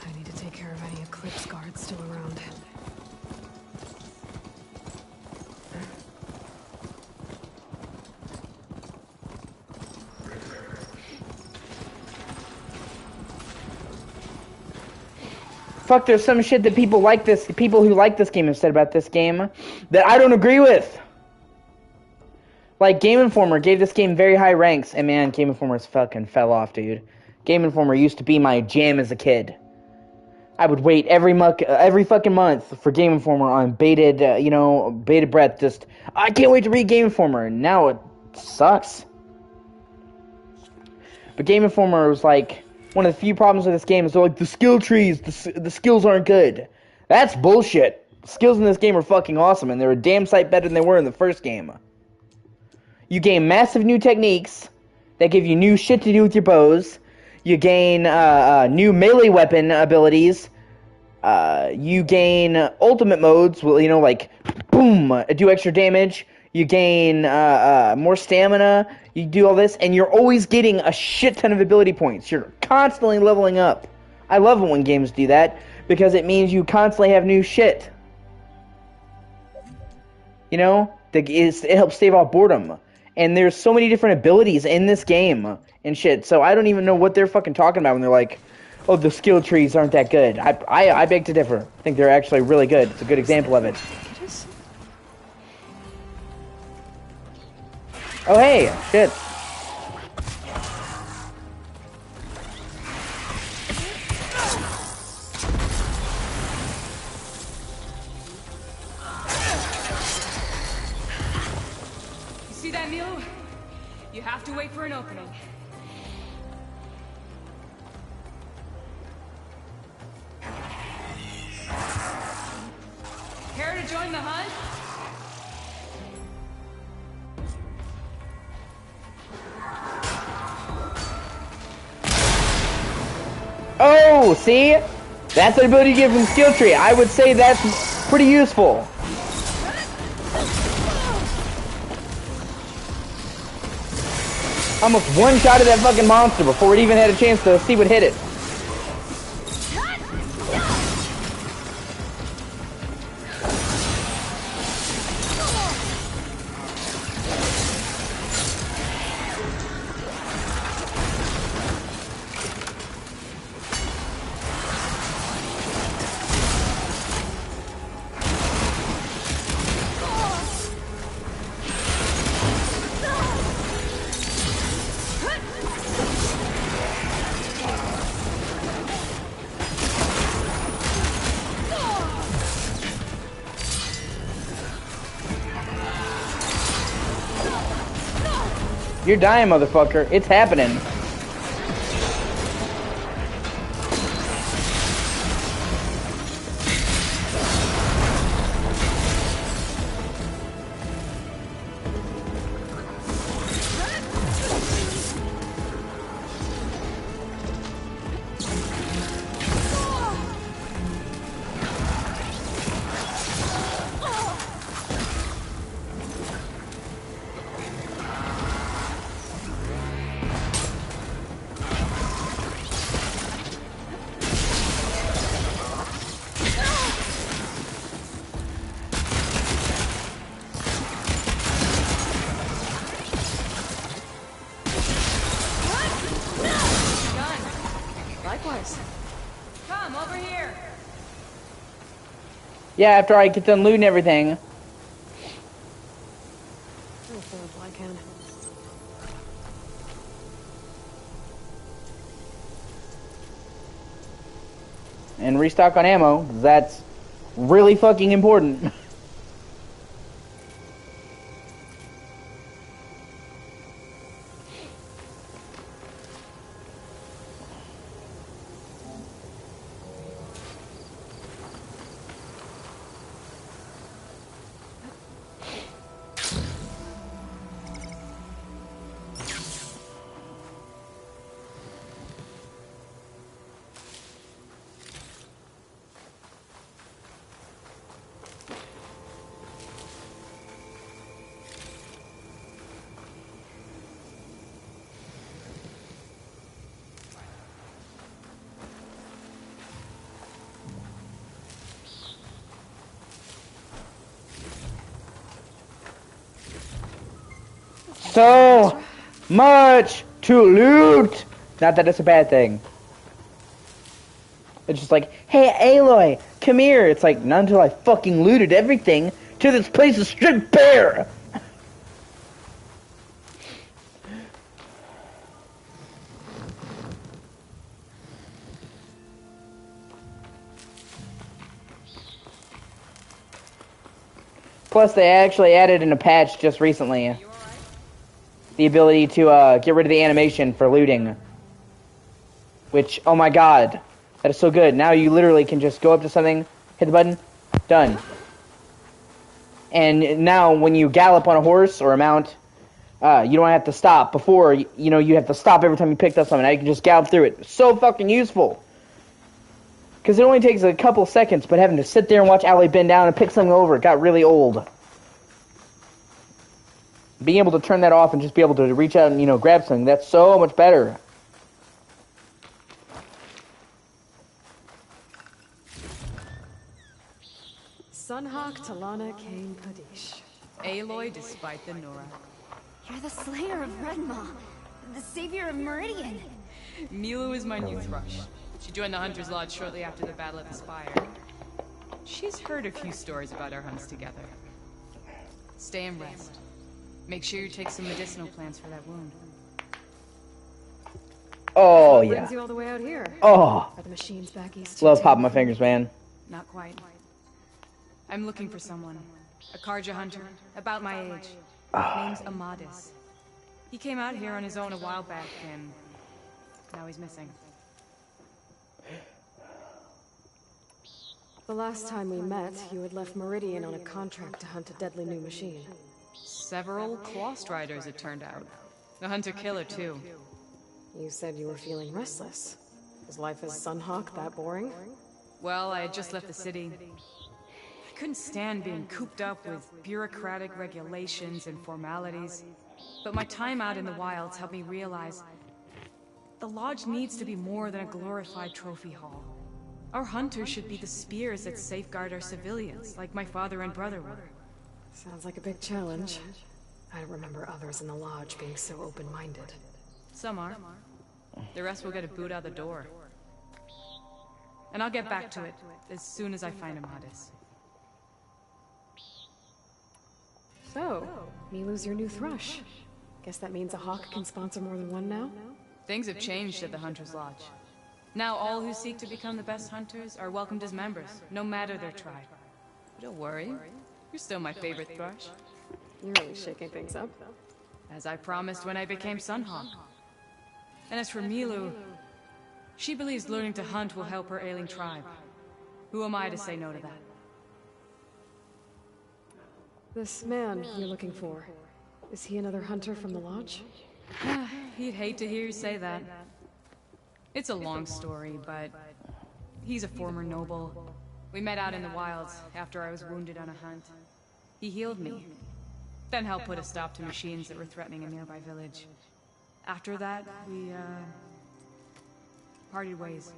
I need to take care of any Eclipse guards still around. Fuck, there's some shit that people who like this game have said about this game that I don't agree with. Like, Game Informer gave this game very high ranks, and man, Game Informer's fucking fell off, dude. Game Informer used to be my jam as a kid. I would wait every fucking month for Game Informer on bated breath. Just, I can't wait to read Game Informer, and now it sucks. But Game Informer was like, one of the few problems with this game is they're like, the skill trees, the skills aren't good. That's bullshit. The skills in this game are fucking awesome, and they're a damn sight better than they were in the first game. You gain massive new techniques that give you new shit to do with your bows. You gain new melee weapon abilities. You gain ultimate modes, like, boom, do extra damage. You gain more stamina. You do all this, and you're always getting a shit ton of ability points. You're constantly leveling up. I love it when games do that, because it means you constantly have new shit. You know? It helps stave off boredom. And there's so many different abilities in this game and shit, so I don't even know what they're fucking talking about when they're like, oh, the skill trees aren't that good. I beg to differ. I think they're actually really good. It's a good example of it. Oh, hey, shit. You see that, Milo? You have to wait for an opening. Care to join the hunt? Oh, see? That's an ability you get from the skill tree. I would say that's pretty useful. Almost one-shotted that fucking monster before it even had a chance to see what hit it. You're dying, motherfucker. It's happening. Likewise. Come over here. Yeah, after I get done looting everything. I can. And restock on ammo. That's really fucking important. So much to loot! Not that it's a bad thing. It's just like, hey, Aloy, come here. It's like, not until I fucking looted everything till this place is stripped bare. Plus, they actually added in a patch just recently the ability to get rid of the animation for looting. Which, oh my god, that is so good. Now you literally can just go up to something, hit the button, done. And now when you gallop on a horse or a mount, you don't have to stop. Before, you know, you have to stop every time you picked up something. Now you can just gallop through it. So fucking useful. Because it only takes a couple seconds, but having to sit there and watch Aloy bend down and pick something over, it got really old. Being able to turn that off and just be able to reach out and, you know, grab something, that's so much better. Sunhawk, Talana, Kane, Kadish. Aloy despite the Nora. You're the slayer of Redmaw, the savior of Meridian. Milu is my new thrush. She joined the Hunter's Lodge shortly after the Battle of the Spire. She's heard a few stories about our hunts together. Stay and rest. Make sure you take some medicinal plants for that wound. Oh, What yeah. brings you all the way out here? Oh. Are the machines back east? Love popping my fingers, man. Not quite. I'm looking for someone. A Karja hunter, about my age. Name's Amadis. He came out here on his own a while back, and now he's missing. The last time we met, you had left Meridian on a contract to hunt a deadly new machine. Several Quast riders, it turned out. A hunter-killer, too. You said you were feeling restless. Was life as Sunhawk that boring? Well, I had just left the city. I couldn't stand being cooped up with bureaucratic regulations and formalities. But my time out in the wilds helped me realize the Lodge needs to be more than a glorified trophy hall. Our hunters should be the spears that safeguard our civilians, like my father and brother were. Sounds like a big challenge. I don't remember others in the Lodge being so open-minded. Some are. The rest will get a boot out the door. And I'll get back to it as soon as I find Amadis. So, Milu's your new thrush. Guess that means a hawk can sponsor more than one now? Things have changed at the Hunter's Lodge. Now all who seek to become the best hunters are welcomed as members, no matter their tribe. Don't worry, you're still my favorite thrush. You're really shaking things up. As I promised when I became Sunhawk. And as for Milu, she believes learning to hunt will help her ailing tribe. Who am I to say no to that? This man you're looking for, is he another hunter from the Lodge? He'd hate to hear you say that. It's a long story, but he's a former noble. We met out in the wilds after I was wounded on a hunt. He healed me, then helped put a stop to machines that were threatening a nearby village. After that, we, parted ways.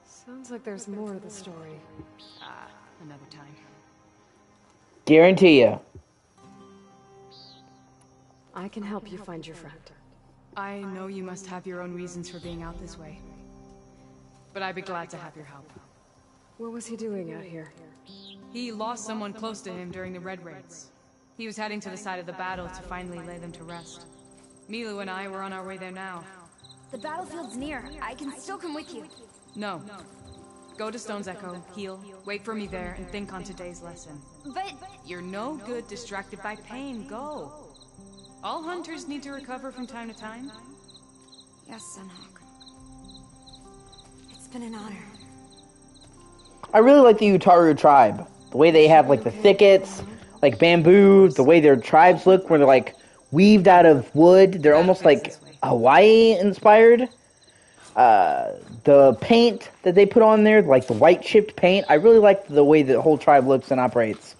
Sounds like there's more to the story. Another time. Guarantee ya. I can help you find your friend. I know you must have your own reasons for being out this way. But I'd be glad to have your help. What was he doing out here? He lost someone close to him during the Red Raids. He was heading to the side of the battle to finally lay them to rest. Milu and I were on our way there now. The battlefield's near. I can still come with you. No. Go to Stone's Echo, heal, wait for me there, and think on today's lesson. But... You're no good distracted by pain. Go. All hunters need to recover from time to time. Yes, Sunhawk. It's been an honor. I really like the Utaru tribe. The way they have, like, the thickets, like bamboo, the way their tribes look, where they're, like, weaved out of wood. They're almost, like, Hawaii-inspired. The paint that they put on there, like the white chipped paint, I really like the way the whole tribe looks and operates.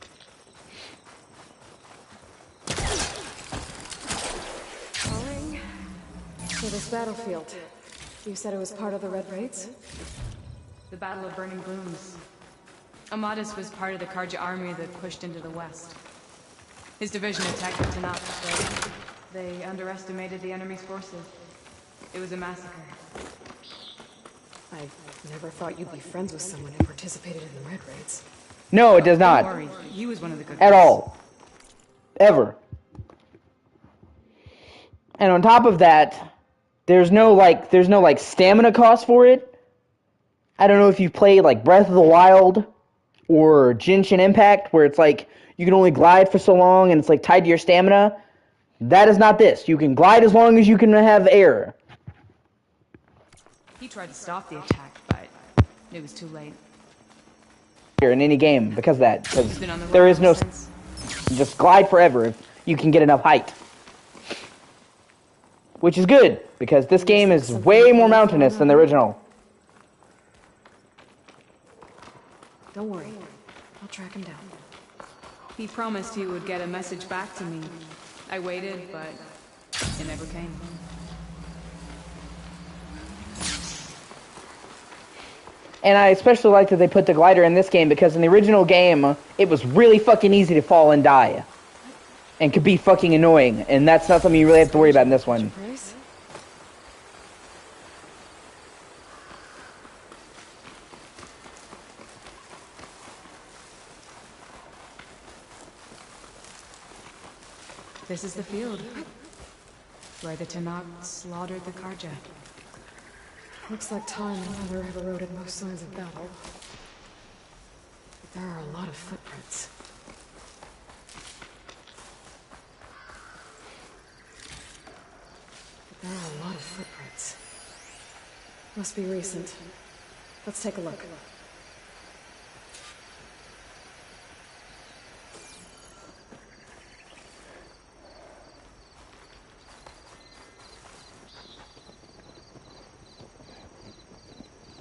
So this battlefield, you said it was part of the Red Raids? The Battle of Burning Blooms. Amadis was part of the Karja army that pushed into the west. His division attacked the Tanap, right? They underestimated the enemy's forces. It was a massacre. I never thought you'd be friends with someone who participated in the Red Raids. No, it does Don't not. worry, he was one of the good At ones. all. Ever. And on top of that, there's no stamina cost for it. I don't know if you've played like Breath of the Wild or Genshin Impact, where it's like you can only glide for so long and it's like tied to your stamina. That is not this. You can glide as long as you can have air. He tried to stop the attack, but it was too late. In any game because of that. He's Because been on the there run is ever no... since. Just glide forever if you can get enough height. Which is good, because this game is way more mountainous than the original. Don't worry. I'll track him down. He promised he would get a message back to me. I waited, but it never came. And I especially like that they put the glider in this game, because in the original game, it was really fucking easy to fall and die. And could be fucking annoying, and that's not something you really have to worry about in this one. This is the field where the Tanakh slaughtered the Karja. Looks like time and weather have eroded most signs of battle. But there are a lot of footprints. Must be recent. Let's take a look.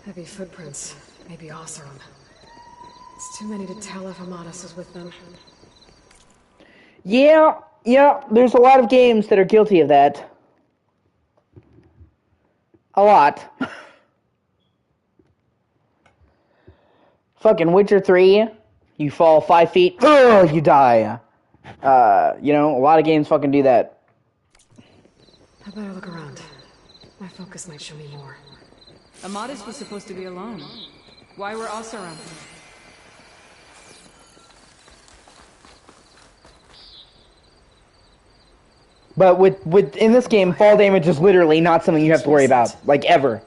Heavy footprints. Maybe Oseram. It's too many to tell if Amadas is with them. Yeah, there's a lot of games that are guilty of that. A lot. Fucking Witcher 3, you fall 5 feet, you die. A lot of games fucking do that. I better look around. My focus might show me more. Amadas was supposed to be alone. Why were Oseram? But with in this game, fall damage is literally not something you have to worry about, like, ever.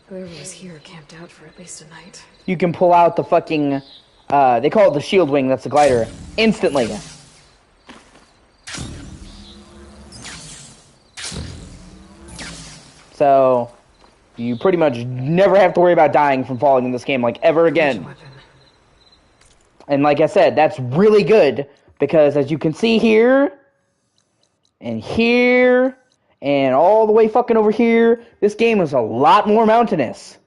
Whoever was here camped out for at least a night. You can pull out the fucking, they call it the shield wing, that's the glider, instantly. So, you pretty much never have to worry about dying from falling in this game, like, ever again. And like I said, that's really good, because as you can see here, and here, and all the way fucking over here, this game is a lot more mountainous.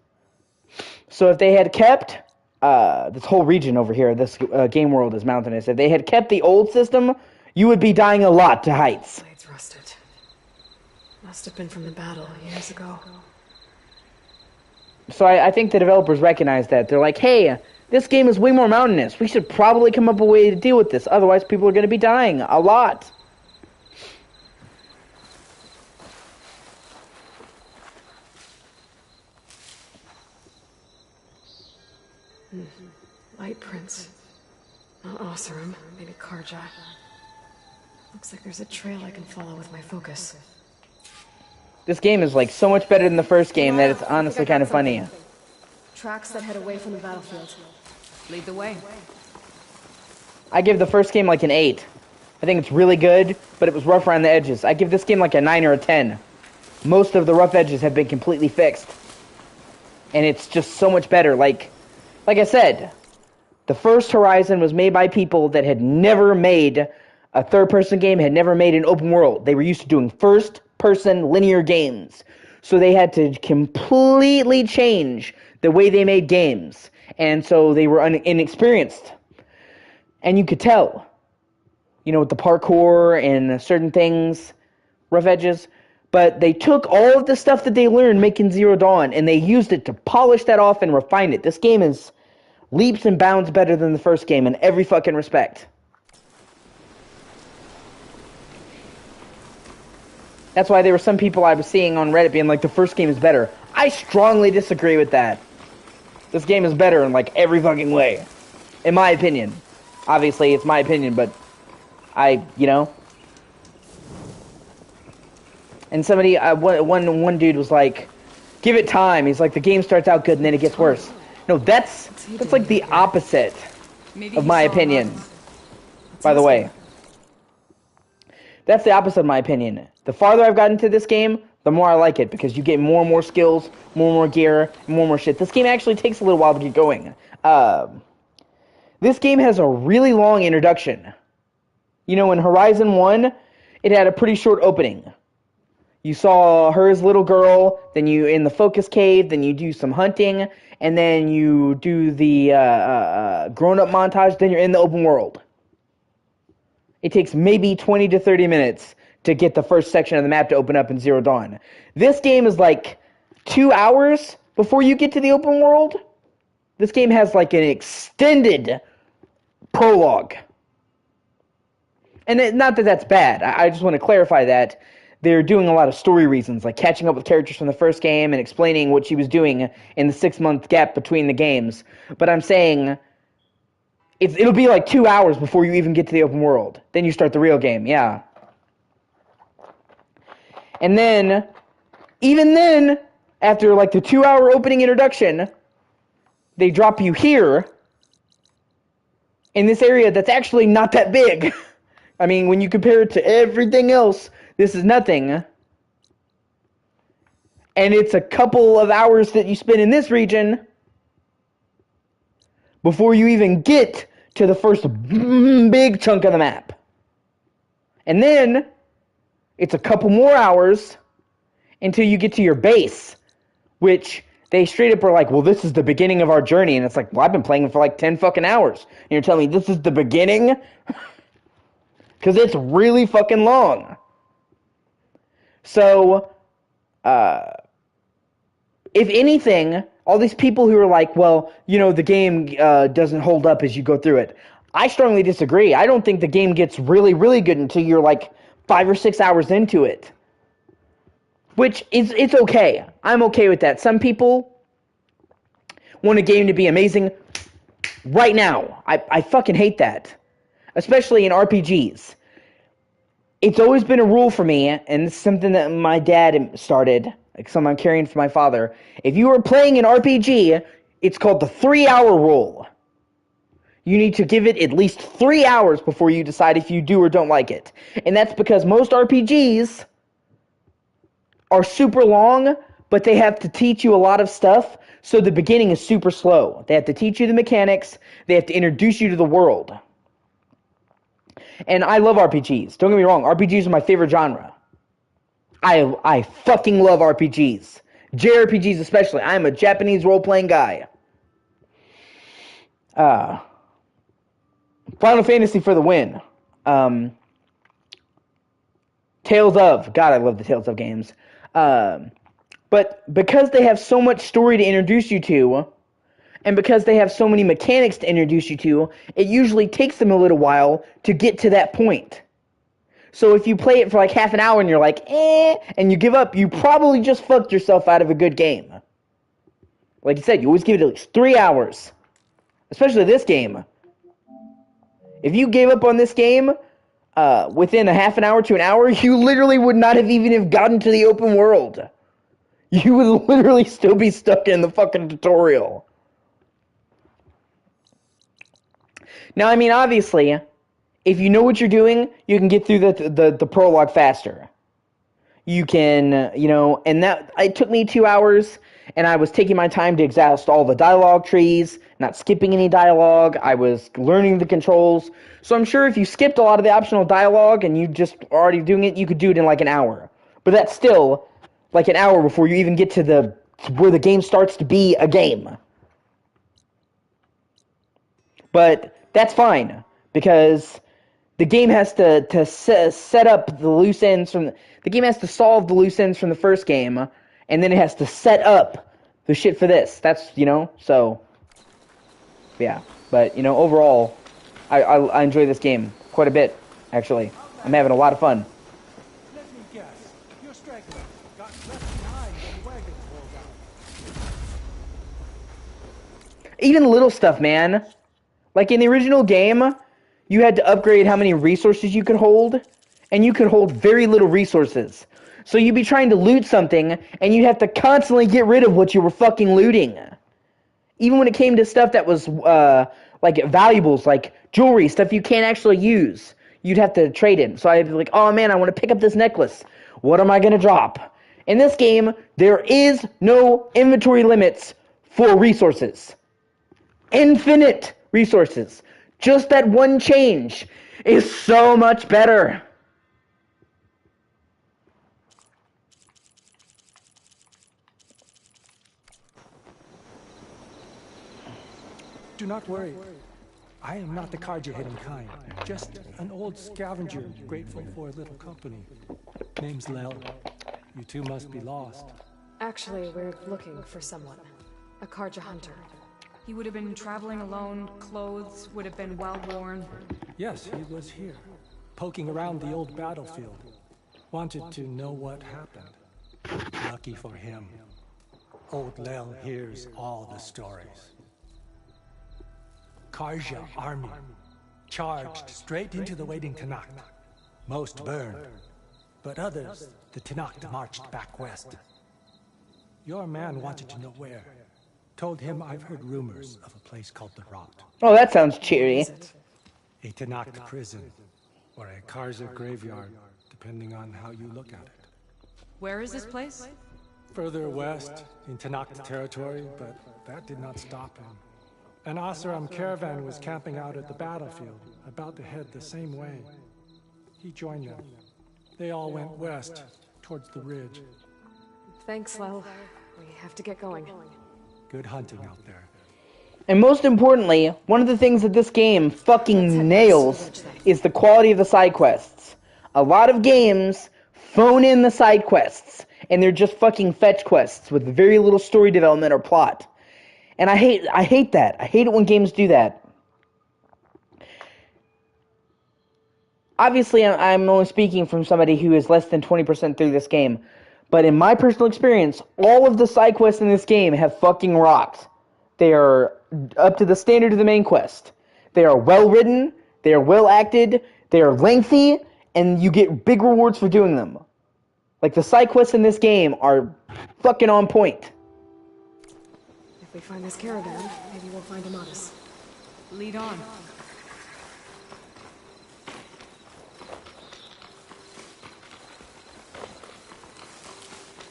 So if they had kept, this whole region over here, this game world is mountainous. If they had kept the old system, you would be dying a lot to heights. Blades rusted. Must have been from the battle years ago. So I think the developers recognize that. They're like, hey, this game is way more mountainous. We should probably come up with a way to deal with this. Otherwise, people are going to be dying a lot. Light prints. Not Oseram, maybe Karja. Looks like there's a trail I can follow with my focus. This game is like so much better than the first game that it's honestly kind of funny. Tracks that head away from the battlefield. Lead the way. I give the first game like an 8. I think it's really good, but it was rough around the edges. I give this game like a 9 or a 10. Most of the rough edges have been completely fixed. And it's just so much better. Like I said, the first Horizon was made by people that had never made a third-person game, had never made an open world. They were used to doing first-person linear games. So they had to completely change the way they made games. And so they were inexperienced. And you could tell. With the parkour and certain things, rough edges. But they took all of the stuff that they learned making Zero Dawn, and they used it to polish that off and refine it. This game is leaps and bounds better than the first game in every fucking respect. That's why there were some people I was seeing on Reddit being like, the first game is better. I strongly disagree with that. This game is better in, like, every fucking way. In my opinion. Obviously, it's my opinion, but you know. And somebody, one dude was like, give it time. He's like, the game starts out good and then it gets worse. No, that's like the opposite of my opinion. By the way. That's the opposite of my opinion. The farther I've gotten into this game, the more I like it, because you get more and more skills, more and more gear, more and more shit. This game actually takes a little while to get going. This game has a really long introduction. You know, in Horizon 1, it had a pretty short opening. You saw her as a little girl, then you in the focus cave, then you do some hunting, and then you do the grown-up montage, then you're in the open world. It takes maybe 20 to 30 minutes to get the first section of the map to open up in Zero Dawn. This game is like 2 hours before you get to the open world. This game has like an extended prologue. And not that that's bad. I just want to clarify that they're doing a lot of story reasons, like catching up with characters from the first game and explaining what she was doing in the 6-month gap between the games. But I'm saying it'll be like 2 hours before you even get to the open world. Then you start the real game, yeah. And then, even then, after like the 2-hour opening introduction, they drop you here in this area that's actually not that big. I mean, when you compare it to everything else, this is nothing. And it's a couple of hours that you spend in this region before you even get to the first big chunk of the map. And then it's a couple more hours until you get to your base, which they straight up are like, well, this is the beginning of our journey. And it's like, well, I've been playing for like 10 fucking hours. And you're telling me this is the beginning? Because it's really fucking long. So, if anything, all these people who are like, well, you know, the game doesn't hold up as you go through it. I strongly disagree. I don't think the game gets really, really good until you're like 5 or 6 hours into it. Which it's okay. I'm okay with that. Some people want a game to be amazing right now. I fucking hate that. Especially in RPGs. It's always been a rule for me, and it's something that my dad started, like something I'm carrying from my father. If you are playing an RPG, it's called the 3-hour rule. You need to give it at least 3 hours before you decide if you do or don't like it. And that's because most RPGs are super long, but they have to teach you a lot of stuff, so the beginning is super slow. They have to teach you the mechanics, they have to introduce you to the world. And I love RPGs. Don't get me wrong, RPGs are my favorite genre. I fucking love RPGs. JRPGs especially. I'm a Japanese role-playing guy. Final Fantasy for the win. Tales of. God, I love the Tales of games. But because they have so much story to introduce you to, and because they have so many mechanics to introduce you to, it usually takes them a little while to get to that point. So if you play it for like half an hour and you're like, and you give up, you probably just fucked yourself out of a good game. Like you said, you always give it at least 3 hours. Especially this game. If you gave up on this game within a half an hour to an hour, you literally would not have even have gotten to the open world. You would literally still be stuck in the fucking tutorial. Now, I mean, obviously, if you know what you're doing, you can get through the prologue faster. You can, you know, and that, it took me 2 hours, and I was taking my time to exhaust all the dialogue trees, not skipping any dialogue. I was learning the controls. So I'm sure if you skipped a lot of the optional dialogue and you just are already doing it, you could do it in like an hour. But that's still like an hour before you even get to where the game starts to be a game. But that's fine, because the game has to set up the loose ends from the game has to solve the loose ends from the first game, and then it has to set up the shit for this. That's, you know, so yeah. But, you know, overall, I enjoy this game quite a bit, actually. I'm having a lot of fun. Let me guess. You're straggling. Got left behind when the wagon rolled out. Even little stuff, man. Like in the original game, you had to upgrade how many resources you could hold, and you could hold very little resources. So you'd be trying to loot something, and you'd have to constantly get rid of what you were fucking looting. Even when it came to stuff that was, like, valuables, like jewelry, stuff you can't actually use, you'd have to trade in. So I'd be like, oh man, I want to pick up this necklace. What am I going to drop? In this game, there is no inventory limits for resources. Infinite resources. Just that one change is so much better. Do not worry. I am not the card-hitting kind. Just an old scavenger grateful for a little company. Name's Lel. You two must be lost. Actually, we're looking for someone. A Karja hunter. He would have been traveling alone, clothes would have been well worn. Yes, he was here, poking around the old battlefield. Wanted to know what happened. Lucky for him, old Lel hears all the stories. Karja army charged straight into the waiting Tenakth. Most burned, but others, the Tenakth marched back west. Your man wanted to know where. Told him I've heard rumors of a place called the Rot. Oh, that sounds cheery. A Tenakth prison, or a Karja graveyard, depending on how you look at it. Where is this place? Further west, in Tenakth territory, but that did not stop him. An Oseram caravan was camping out at the battlefield, about to head the same way. He joined them. They all went west, towards the ridge. Thanks, Lel. We have to get going. Good hunting out there. And most importantly, one of the things that this game fucking nails is the quality of the side quests. A lot of games phone in the side quests, and they're just fucking fetch quests with very little story development or plot. And I hate that. I hate it when games do that. Obviously, I'm only speaking from somebody who is less than 20% through this game. But in my personal experience, all of the side quests in this game have fucking rocked. They are up to the standard of the main quest. They are well written, they are well acted, they are lengthy, and you get big rewards for doing them. Like, the side quests in this game are fucking on point. If we find this caravan, maybe we'll find Amatis. Lead on.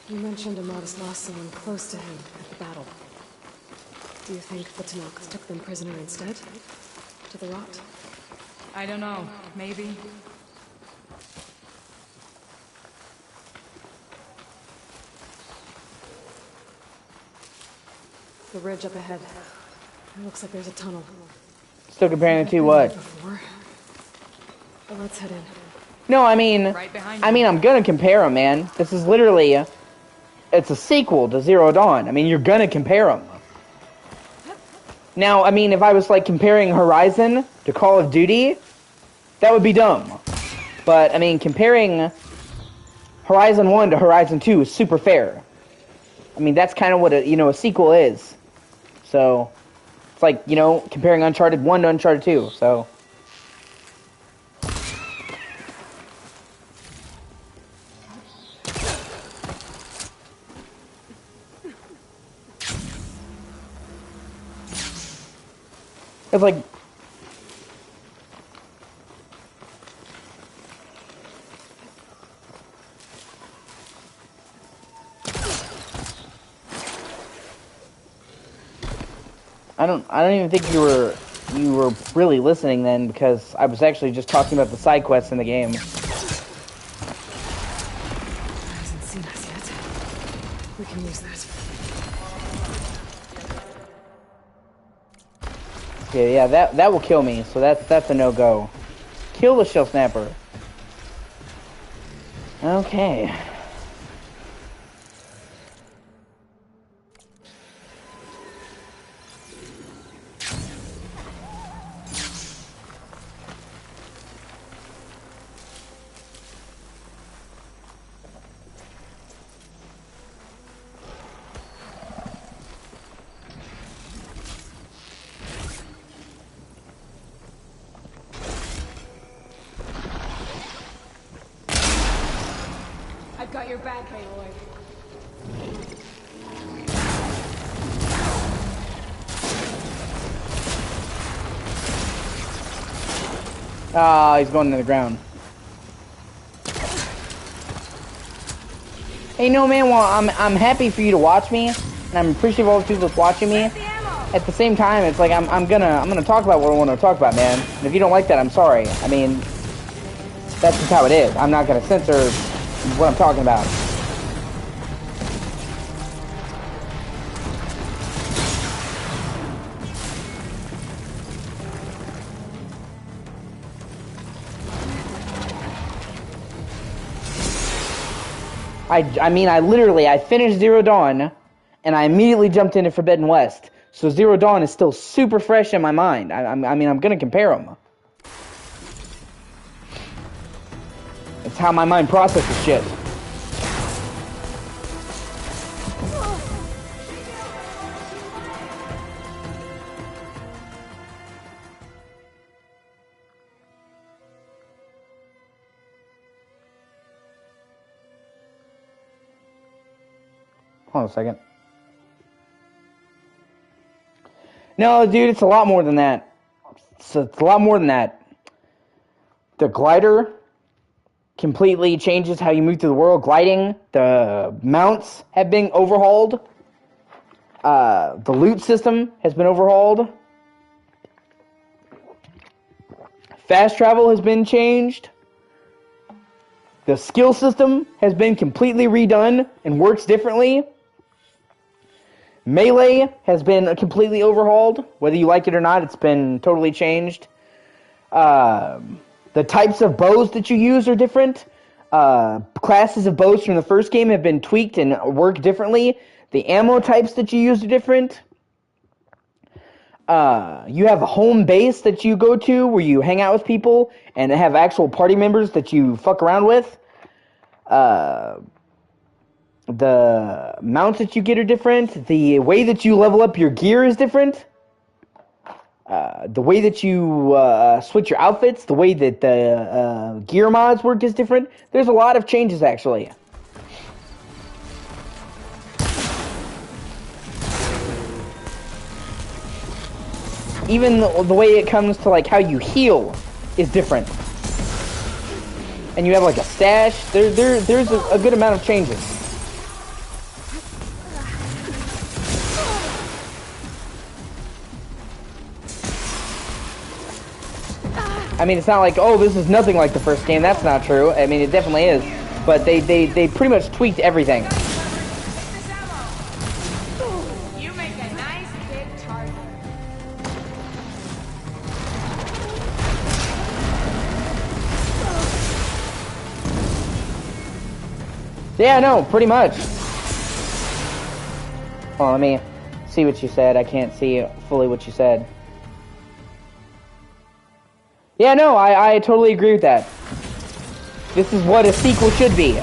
You mentioned Amatis lost someone close to him at the battle. Do you think the Tenakth took them prisoner instead? To the Rot? I don't know. Maybe. The ridge up ahead. It looks like there's a tunnel. Still comparing it to what? Before. But let's head in. No, I mean, I'm gonna compare them, man. This is literally, it's a sequel to Zero Dawn. I mean, you're gonna compare them. Now, I mean, if I was, like, comparing Horizon to Call of Duty, that would be dumb. But, I mean, comparing Horizon 1 to Horizon 2 is super fair. I mean, that's kind of what a sequel is. So, it's like, comparing Uncharted 1 to Uncharted 2, so... It's like... I don't even think you were really listening then, because I was actually just talking about the side quests in the game. Hasn't seen us yet. We can use that. Yeah, that will kill me, so that's a no-go. Kill the shell snapper. Okay. your back, Aloy. Ah, he's going to the ground. Hey, no, man. Well, I'm happy for you to watch me, and I'm appreciative of all the people that's watching me. At the same time, it's like I'm gonna talk about what I want to talk about, man. And if you don't like that, I'm sorry. I mean, that's just how it is. I'm not gonna censor what I'm talking about. I mean, I finished Zero Dawn, and I immediately jumped into Forbidden West. So Zero Dawn is still super fresh in my mind. I mean, I'm gonna compare them. It's how my mind processes shit. Hold on a second. No, dude, it's a lot more than that. It's a lot more than that. The glider completely changes how you move through the world. Gliding, the mounts have been overhauled. The loot system has been overhauled. Fast travel has been changed. The skill system has been completely redone and works differently. Melee has been completely overhauled. Whether you like it or not, it's been totally changed. The types of bows that you use are different. Classes of bows from the first game have been tweaked and work differently. The ammo types that you use are different. You have a home base that you go to where you hang out with people and have actual party members that you fuck around with. The mounts that you get are different. The way that you level up your gear is different. The way that you switch your outfits, the way that the gear mods work is different. There's a lot of changes, actually. Even the way it comes to like how you heal is different. And you have like a stash. There's a good amount of changes. I mean, it's not like, oh, this is nothing like the first game. That's not true. I mean, it definitely is. But they pretty much tweaked everything. You make a nice big target. Yeah, no, pretty much. Hold on, let me see what you said. I can't see fully what you said. Yeah, no, I totally agree with that. This is what a sequel should be.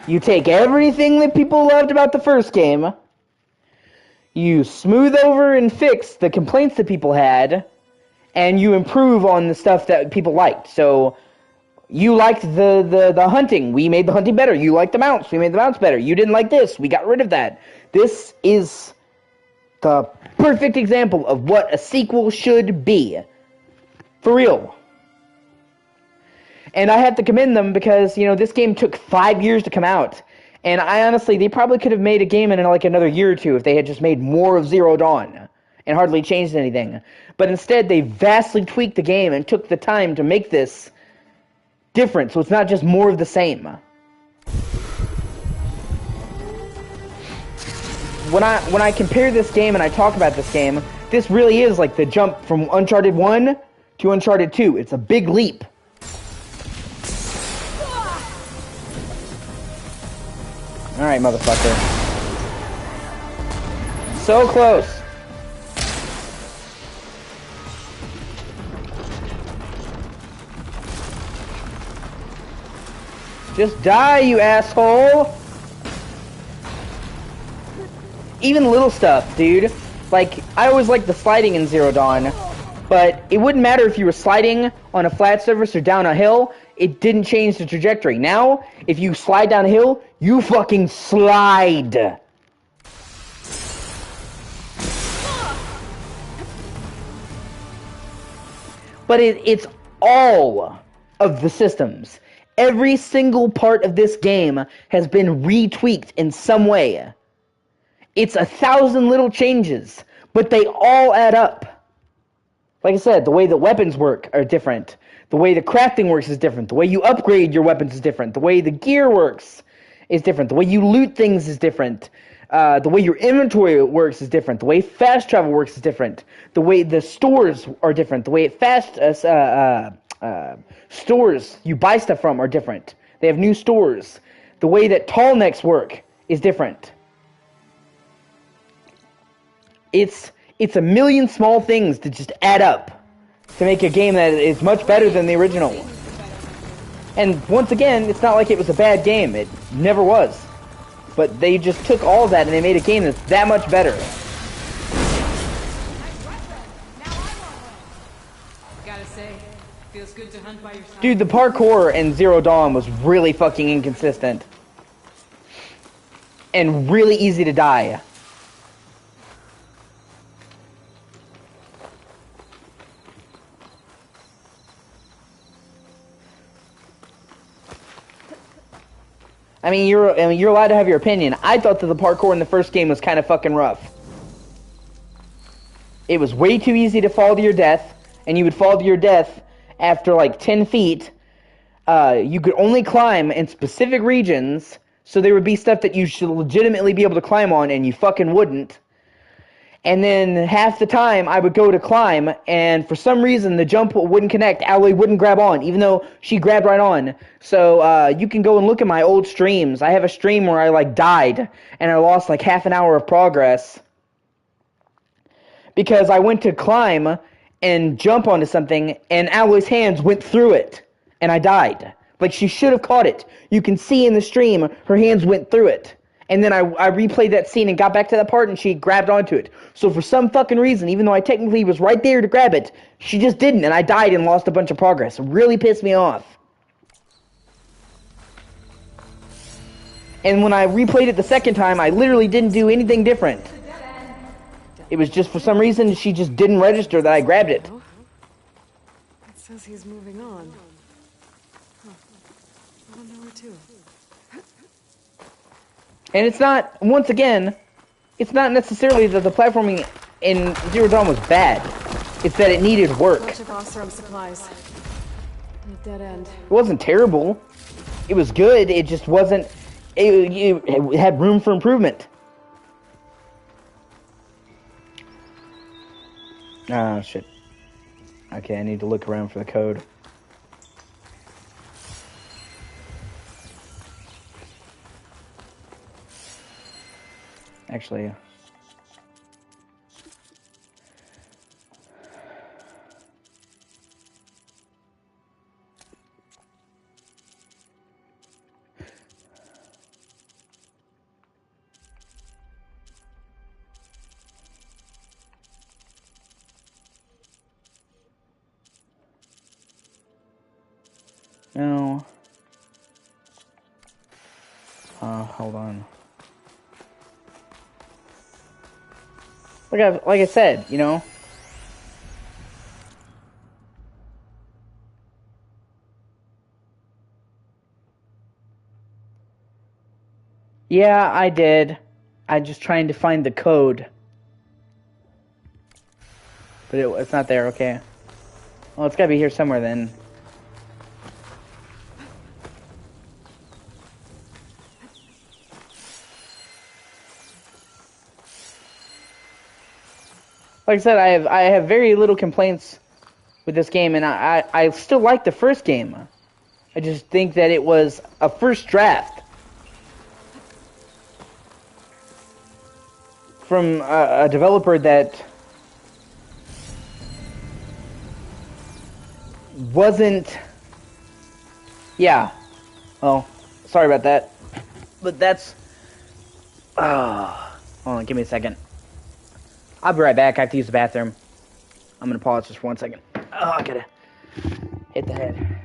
You take everything that people loved about the first game, you smooth over and fix the complaints that people had, and you improve on the stuff that people liked. So, you liked the hunting, we made the hunting better. You liked the mounts, we made the mounts better. You didn't like this, we got rid of that. This is the perfect example of what a sequel should be. For real. And I have to commend them because, you know, this game took 5 years to come out. And I honestly, they probably could have made a game in like another year or two if they had just made more of Zero Dawn and hardly changed anything. But instead, they vastly tweaked the game and took the time to make this different, so it's not just more of the same. When I compare this game and I talk about this game, this really is like the jump from Uncharted 1 to Uncharted 2. It's a big leap. Alright, motherfucker. So close. Just die, you asshole! Even little stuff, dude. Like, I always liked the sliding in Zero Dawn, but it wouldn't matter if you were sliding on a flat surface or down a hill. it didn't change the trajectory. Now, if you slide down a hill, you fucking slide. But it's all of the systems. Every single part of this game has been retweaked in some way. It's 1,000 little changes, but they all add up. Like I said, the way the weapons work are different. The way the crafting works is different. The way you upgrade your weapons is different. The way the gear works is different. The way you loot things is different. The way your inventory works is different. The way fast travel works is different. The way the stores are different. The way stores you buy stuff from are different. They have new stores. The way that tall necks work is different. It's a million small things that just add up to make a game that is much better than the original. And once again, it's not like it was a bad game. It never was. But they just took all that and they made a game that's that much better. Gotta say, feels good to hunt by your side. Dude, the parkour in Zero Dawn was really fucking inconsistent. And really easy to die. I mean, you're allowed to have your opinion. I thought that the parkour in the first game was kind of fucking rough. It was way too easy to fall to your death, and you would fall to your death after like 10 feet. You could only climb in specific regions, so there would be stuff that you should legitimately be able to climb on, and you fucking wouldn't. And then half the time I would go to climb, and for some reason the jump wouldn't connect. Alloy wouldn't grab on, even though she grabbed right on. So you can go and look at my old streams. I have a stream where I like died, and I lost like half an hour of progress. Because I went to climb and jump onto something, and Alloy's hands went through it, and I died. Like, she should have caught it. You can see in the stream, her hands went through it. And then I replayed that scene and got back to that part and she grabbed onto it. So for some fucking reason, even though I technically was right there to grab it, she just didn't and I died and lost a bunch of progress. It really pissed me off. And when I replayed it the second time, I literally didn't do anything different. It was just for some reason she just didn't register that I grabbed it. It says he's moving on. Huh. I don't know where to. And it's not, once again, it's not necessarily that the platforming in Zero Dawn was bad. It's that it needed work. Bunch of Oseram supplies. And a dead end. It wasn't terrible. It was good. It just wasn't, it had room for improvement. Ah, shit. Okay, I need to look around for the code. Actually, no. Hold on. Like I said, you know. Yeah, I did. I'm just trying to find the code. But it's not there, okay. Well, it's gotta be here somewhere then. Like I said, I have very little complaints with this game, and I still like the first game. I just think that it was a first draft from a developer that wasn't. Yeah. Well, sorry about that, but that's. Hold on, give me a second. I'll be right back. I have to use the bathroom. I'm gonna pause just for 1 second. Oh, I gotta hit the head.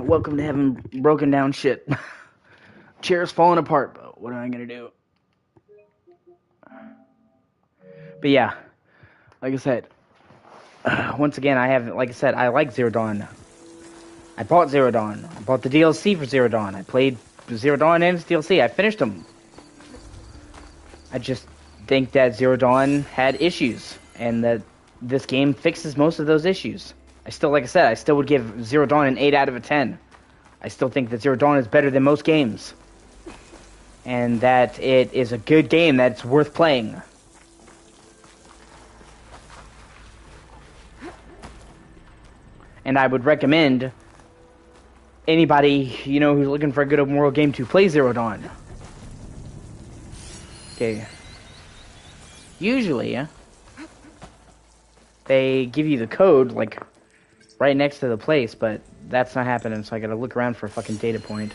welcome to having broken down shit. Chair's falling apart, but what am I gonna do? But yeah, like I said, once again, I like Zero Dawn. I bought Zero Dawn. I bought the DLC for Zero Dawn. I played Zero Dawn and its DLC. I finished them. I just think that Zero Dawn had issues, and that this game fixes most of those issues. I still would give Zero Dawn an 8 out of a 10. I still think that Zero Dawn is better than most games. And that it is a good game that's worth playing. And I would recommend anybody, who's looking for a good open world game to play Zero Dawn. Okay. Usually, they give you the code, like, right next to the place, but that's not happening, so I gotta look around for a fucking data point.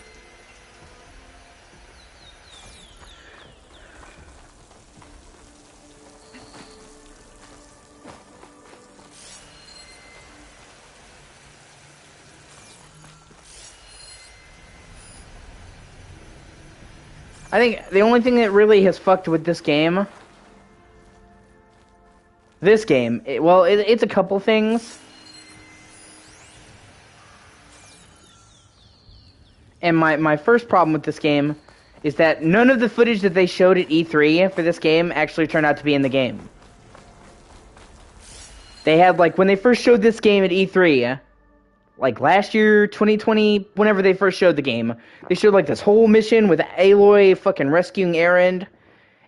I think the only thing that really has fucked with this game... it's a couple things. And my first problem with this game is that none of the footage that they showed at E3 for this game actually turned out to be in the game. They had, when they first showed this game at E3... last year, 2020, whenever they first showed the game, they showed, this whole mission with Aloy fucking rescuing Aaron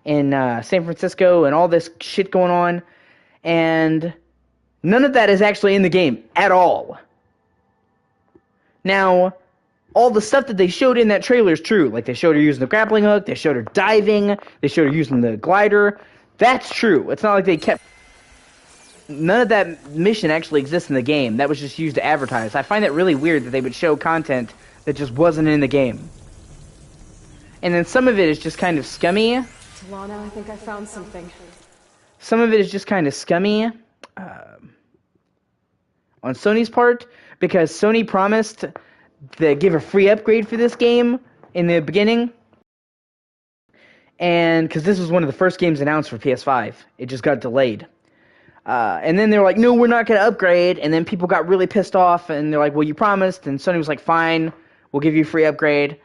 in San Francisco and all this shit going on. And none of that is actually in the game at all. Now, all the stuff that they showed in that trailer is true. They showed her using the grappling hook, they showed her diving, they showed her using the glider. That's true. It's not like they kept... None of that mission actually exists in the game. That was just used to advertise. I find it really weird that they would show content that just wasn't in the game. And then some of it is just kind of scummy. Talana, I think I found something. Some of it is just kind of scummy on Sony's part, because Sony promised to give a free upgrade for this game in the beginning. And because this was one of the first games announced for PS5. It just got delayed. And then they're like, no, we're not going to upgrade. And then people got really pissed off, and they're like, well, you promised. And Sony was like, fine, we'll give you a free upgrade.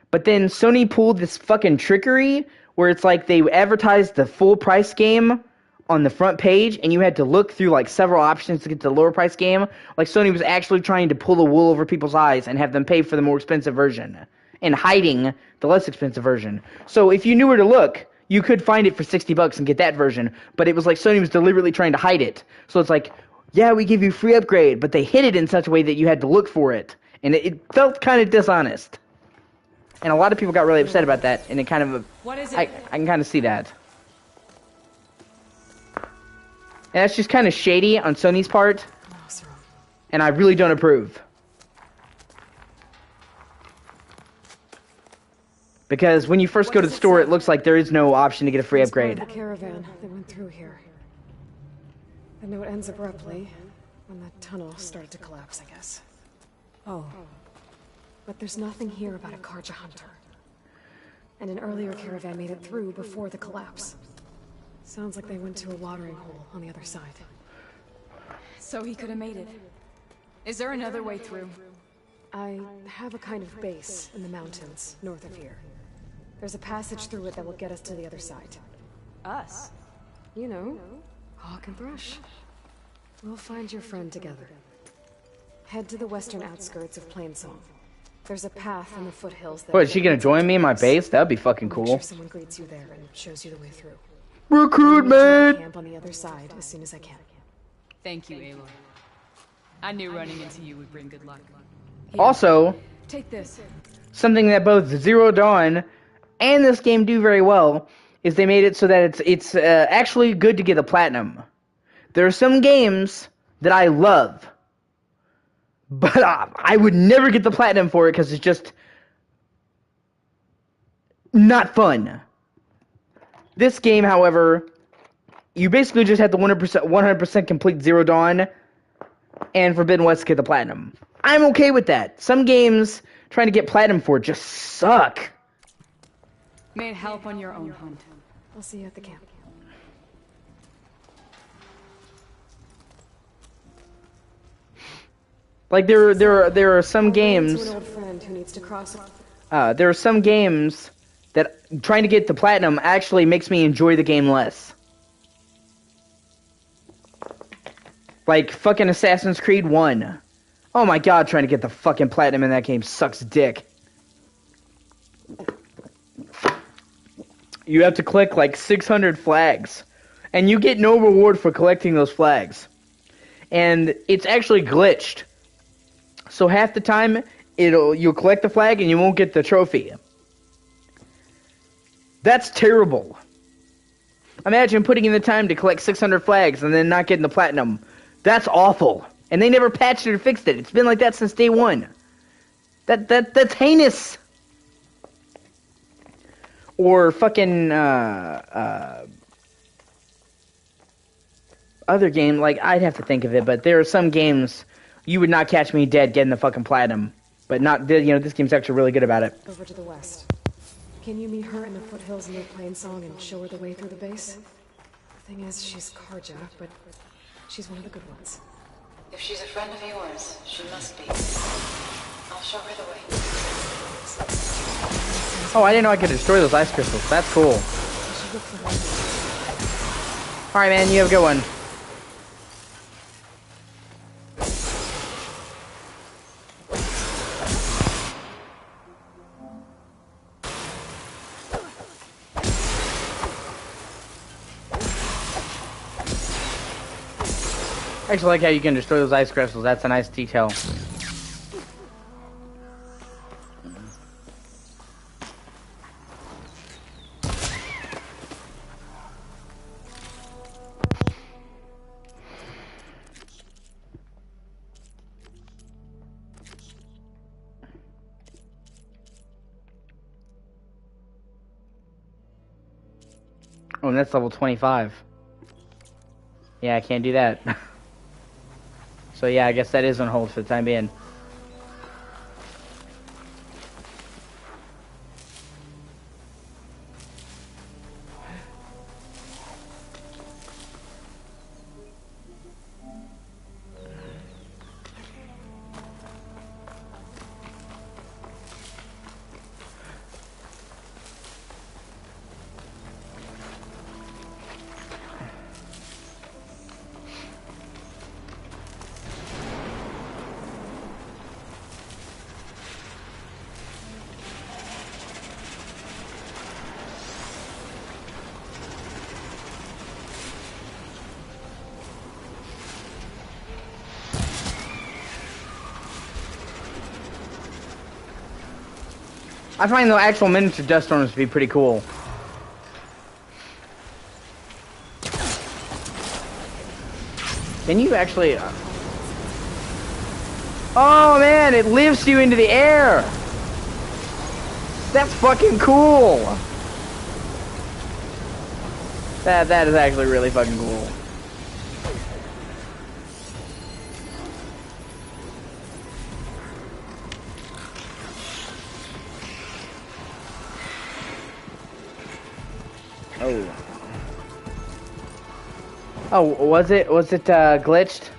But then Sony pulled this fucking trickery where it's like they advertised the full price game on the front page, and you had to look through several options to get the lower price game. Sony was actually trying to pull the wool over people's eyes and have them pay for the more expensive version and hiding the less expensive version. So if you knew where to look, you could find it for $60 and get that version, but it was Sony was deliberately trying to hide it. So it's yeah, we give you free upgrade, but they hid it in such a way that you had to look for it. And it felt kind of dishonest. And a lot of people got really upset about that, and it kind of... What is it? I can kind of see that. And that's just kind of shady on Sony's part, and I really don't approve. Because when you first go to the store, it looks like there is no option to get a free upgrade. The caravan that went through here. I know it ends abruptly when the tunnel started to collapse, I guess. Oh. But there's nothing here about a Karja hunter. And an earlier caravan made it through before the collapse. Sounds like they went to a watering hole on the other side. So he could have made it. Is there another way through? I have a kind of base in the mountains north of here. There's a passage through it that will get us to the other side. Us? You know, Hawk and Thrush. We'll find your friend together. Head to the western outskirts of Plainsong. There's a path in the foothills that... What, is she gonna join me in my base? That'd be fucking cool. Make sure someone greets you there and shows you the way through. Recruitment! Camp on the other side as soon as I can. Thank you, Aloy. I knew running into you would bring good luck. Also, take this. Something that both Zero Dawn and this game do very well is they made it so that it's actually good to get the platinum. There are some games that I love, but I would never get the platinum for it because it's just not fun. This game, however, you basically just have to 100% complete Zero Dawn and Forbidden West to get the platinum. I'm okay with that. Some games trying to get platinum for just suck. May it help on your own hunt. I'll see you at the camp. Like there are some games. To an old friend who needs to cross. There are some games that trying to get the platinum actually makes me enjoy the game less. Like fucking Assassin's Creed 1. Oh my god, trying to get the fucking platinum in that game sucks dick. You have to collect like 600 flags. And you get no reward for collecting those flags. And it's actually glitched. So half the time, you'll collect the flag and you won't get the trophy. That's terrible. Imagine putting in the time to collect 600 flags and then not getting the platinum. That's awful. And they never patched it or fixed it. It's been like that since day one. That's heinous. Or fucking other game, like I'd have to think of it, but there are some games you would not catch me dead getting the fucking platinum. But not, this game's actually really good about it. Over to the west. Can you meet her in the foothills near Plainsong and show her the way through the base? The thing is, she's Karja, but she's one of the good ones. If she's a friend of yours, she must be. I'll show her the way. Oh, I didn't know I could destroy those ice crystals. That's cool. Alright, man, you have a good one. I actually like how you can destroy those ice crystals. That's a nice detail. Oh, and that's level 25. Yeah, I can't do that. So yeah, I guess that is on hold for the time being. I find the actual miniature dust storms to be pretty cool. Can you actually... Oh man, it lifts you into the air! That's fucking cool! That is actually really fucking cool. Oh, was it glitched?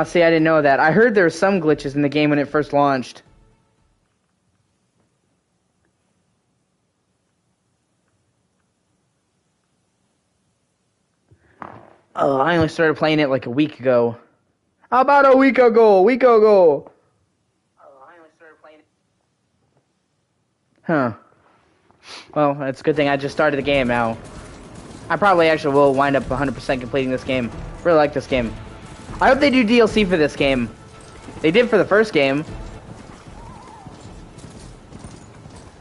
See, I didn't know that. I heard there were some glitches in the game when it first launched. Oh, I only started playing it like a week ago. About a week ago, Oh, I only started playing it. Huh. Well, it's a good thing I just started the game now. I probably actually will wind up 100% completing this game. Really like this game. I hope they do DLC for this game. They did for the first game.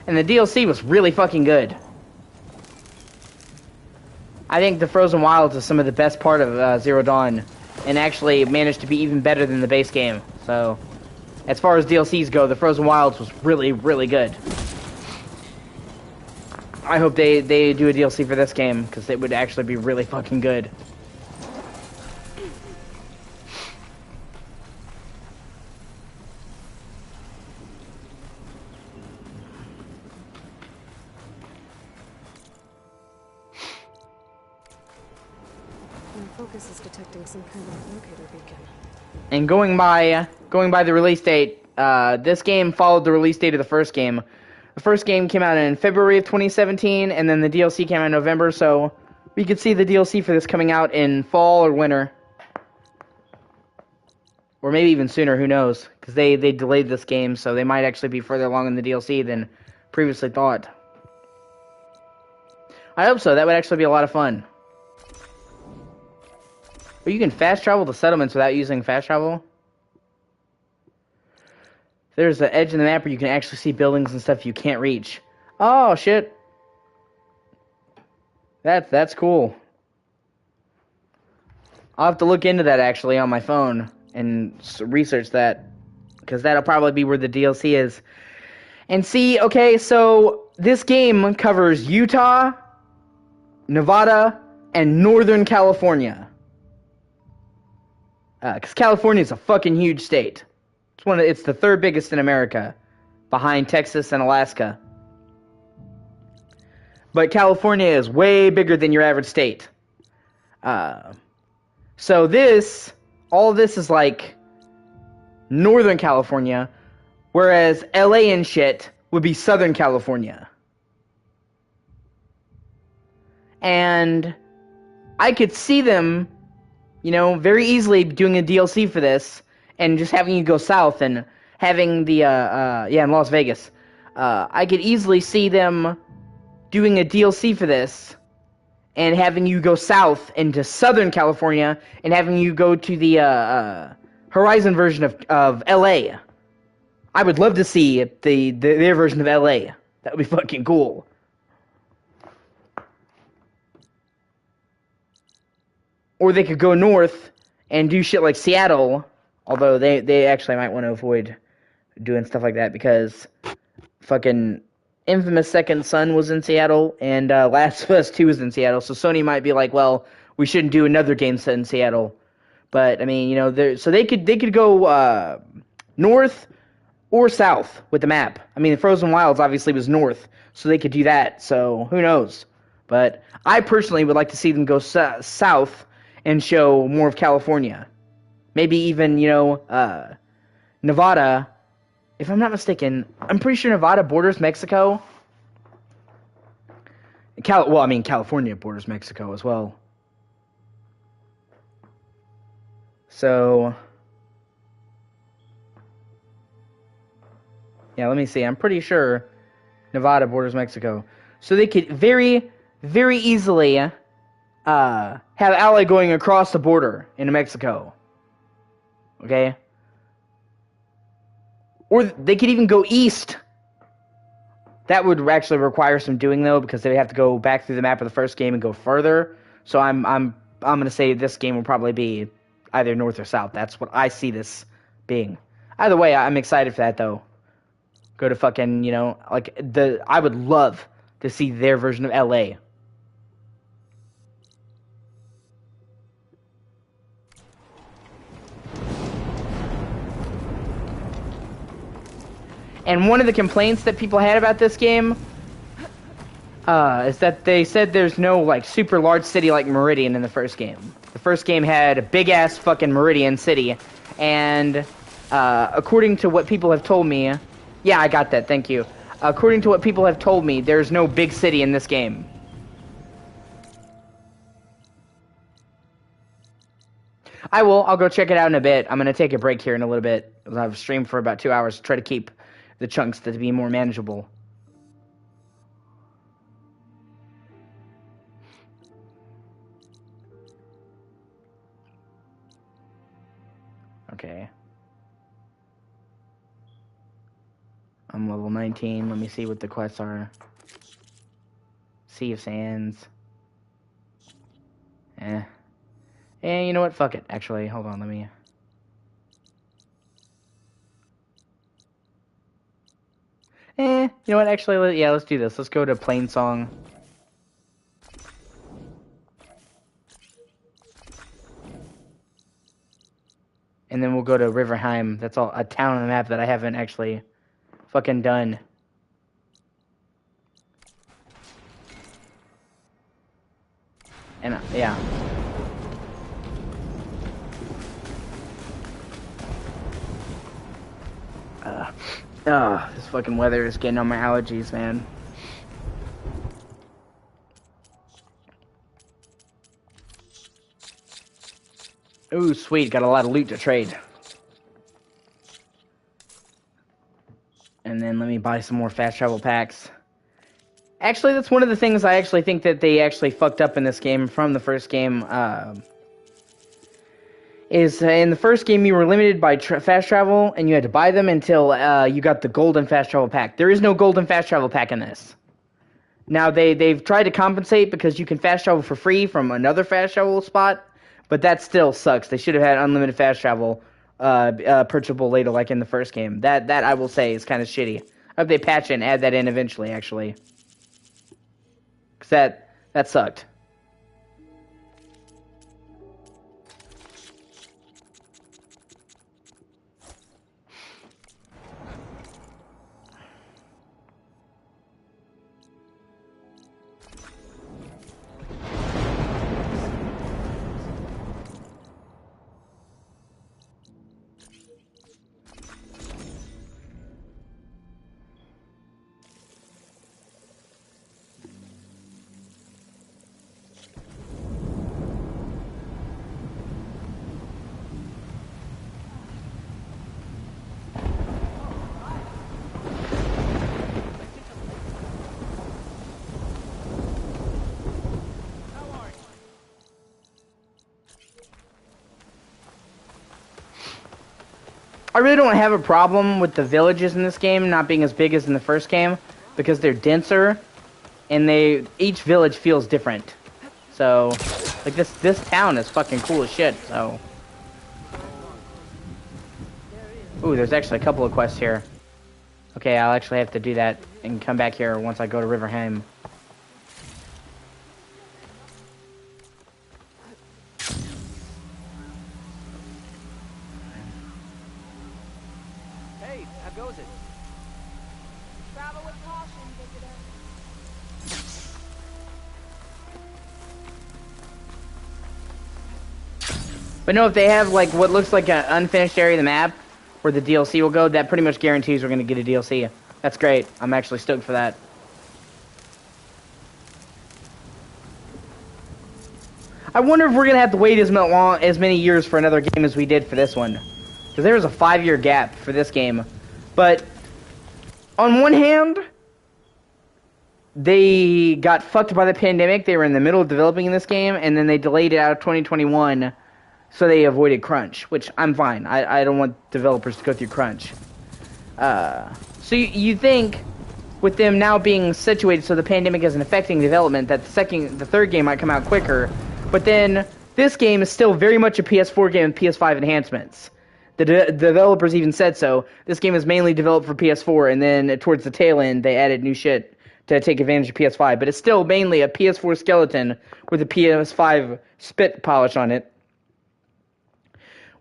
And the DLC was really fucking good. I think the Frozen Wilds is some of the best part of Zero Dawn. And actually managed to be even better than the base game. So, as far as DLCs go, the Frozen Wilds was really, really good. I hope they do a DLC for this game, because it would actually be really fucking good. focus is detecting some kind of locator beacon. And going by the release date, this game followed the release date of the first game. The first game came out in February of 2017, and then the DLC came out in November, so we could see the DLC for this coming out in fall or winter. Or maybe even sooner, who knows? Because they delayed this game, so they might actually be further along in the DLC than previously thought. I hope so. That would actually be a lot of fun. But you can fast travel to settlements without using fast travel. There's an edge in the map where you can actually see buildings and stuff you can't reach. Oh, shit. That's cool. I'll have to look into that, actually, on my phone and research that. Because that'll probably be where the DLC is. And see, okay, so this game covers Utah, Nevada, and Northern California. Because California is a fucking huge state. It's the third biggest in America, behind Texas and Alaska. But California is way bigger than your average state. So all this is like Northern California, whereas LA and shit would be Southern California. And I could see them, very easily doing a DLC for this and just having you go south and having the, in Las Vegas. I could easily see them doing a DLC for this and having you go south into Southern California and having you go to the, Horizon version of LA. I would love to see their version of LA. That would be fucking cool. Or they could go north and do shit like Seattle, although they actually might want to avoid doing stuff like that because fucking Infamous Second Son was in Seattle and Last of Us 2 was in Seattle, so Sony might be like, well, we shouldn't do another game set in Seattle. But I mean, so they could go north or south with the map. I mean, Frozen Wilds obviously was north, so they could do that. So who knows? But I personally would like to see them go south and show more of California. Maybe even, Nevada. If I'm not mistaken, I'm pretty sure Nevada borders Mexico. California borders Mexico as well. So, yeah, let me see. I'm pretty sure Nevada borders Mexico. So they could very, very easily have Ally going across the border into Mexico. Okay? Or they could even go east. That would actually require some doing, though, because they'd have to go back through the map of the first game and go further. So I'm going to say this game will probably be either north or south. That's what I see this being. Either way, I'm excited for that, though. Go to fucking, I would love to see their version of LA. And one of the complaints that people had about this game is that they said there's no, super large city like Meridian in the first game. The first game had a big-ass fucking Meridian city, and according to what people have told me... Yeah, I got that, thank you. According to what people have told me, there's no big city in this game. I'll go check it out in a bit. I'm going to take a break here in a little bit. I've streamed for about 2 hours to try to keep the chunks to be more manageable. Okay. I'm level 19. Let me see what the quests are. Sea of Sands. Eh, you know what? Fuck it. Actually, hold on. Let me... you know what? Actually, yeah, let's do this. Let's go to Plainsong. And then we'll go to Riverheim. That's all a town on the map that I haven't actually fucking done. And yeah. Ugh, this fucking weather is getting on my allergies, man. Ooh, sweet, got a lot of loot to trade. And then let me buy some more fast travel packs. Actually, that's one of the things I actually think that they actually fucked up in this game from the first game. Is in the first game you were limited by fast travel, and you had to buy them until you got the golden fast travel pack. There is no golden fast travel pack in this. Now they've tried to compensate because you can fast travel for free from another fast travel spot, but that still sucks. They should have had unlimited fast travel purchasable later, like in the first game. That I will say is kind of shitty. I hope they patch it and add that in eventually, actually. Because that sucked. I really don't have a problem with the villages in this game not being as big as in the first game, because they're denser, and each village feels different. So, like this town is fucking cool as shit, so. Ooh, there's actually a couple of quests here. Okay, I'll actually have to do that and come back here once I go to Riverheim. But no, if they have like what looks like an unfinished area of the map where the DLC will go, that pretty much guarantees we're going to get a DLC. That's great. I'm actually stoked for that. I wonder if we're going to have to wait as many years for another game as we did for this one. Because there was a 5-year gap for this game. But on one hand, they got fucked by the pandemic. They were in the middle of developing this game, and then they delayed it out of 2021. So they avoided crunch, which I'm fine. I don't want developers to go through crunch. So you think, with them now being situated so the pandemic isn't affecting development, that the third game might come out quicker. But then, this game is still very much a PS4 game with PS5 enhancements. The developers even said so. This game is mainly developed for PS4, and then towards the tail end, they added new shit to take advantage of PS5. But it's still mainly a PS4 skeleton with a PS5 spit polish on it.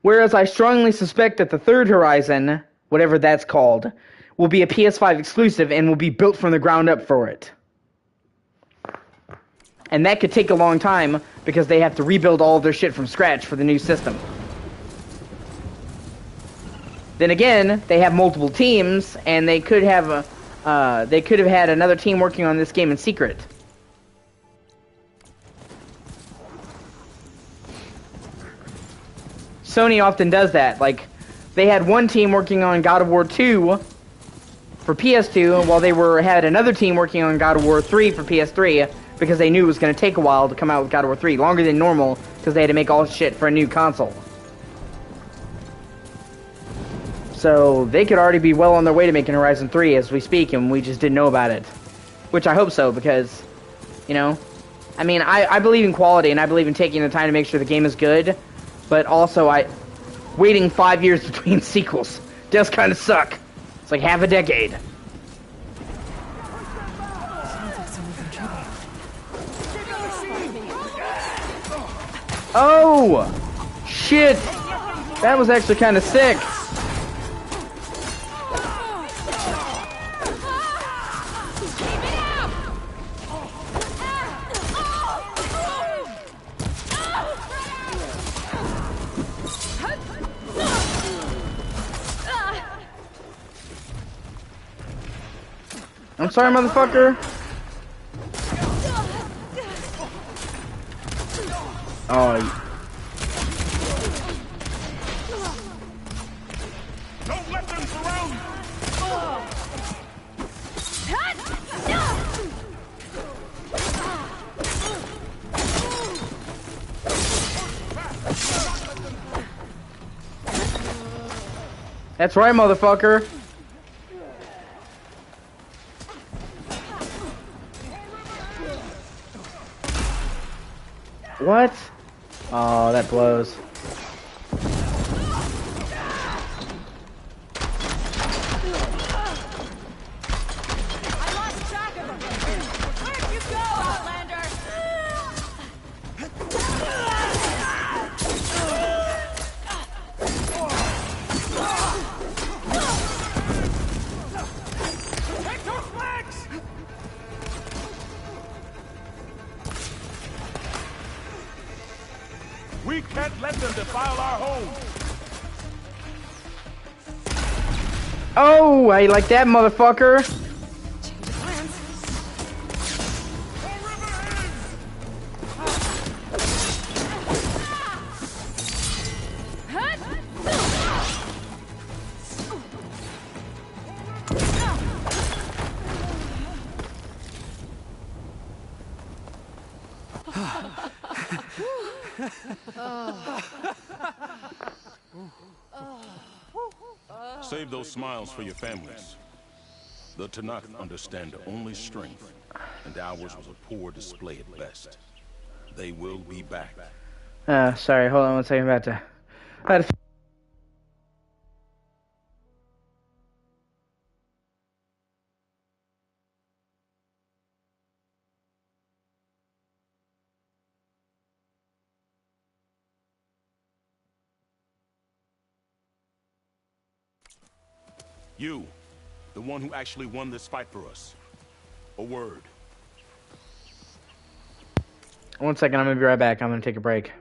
Whereas I strongly suspect that the third Horizon, whatever that's called, will be a PS5 exclusive and will be built from the ground up for it. And that could take a long time because they have to rebuild all of their shit from scratch for the new system. Then again, they have multiple teams, and they could have had another team working on this game in secret. Sony often does that. Like, they had one team working on God of War 2 for PS2, while they had another team working on God of War 3 for PS3, because they knew it was going to take a while to come out with God of War 3, longer than normal, because they had to make all shit for a new console. So, they could already be well on their way to making Horizon 3 as we speak, and we just didn't know about it. Which I hope so, because, you know, I mean, I believe in quality, and I believe in taking the time to make sure the game is good, but also waiting 5 years between sequels does kind of suck. It's like half a decade. Oh! Shit! That was actually kind of sick. I'm sorry, motherfucker. Oh. Don't let them surround you. That's right, motherfucker. What? Oh, that blows. I lost track of them. Where'd you go, Outlander? Take those flags! We can't let them defile our home. Oh, I like that, motherfucker. Save those smiles for your families. The Tanakh understand only strength, and ours was a poor display at best. They will be back. Sorry, hold on one second. I had to You, the one who actually won this fight for us. A word. 1 second, I'm gonna be right back. I'm gonna take a break.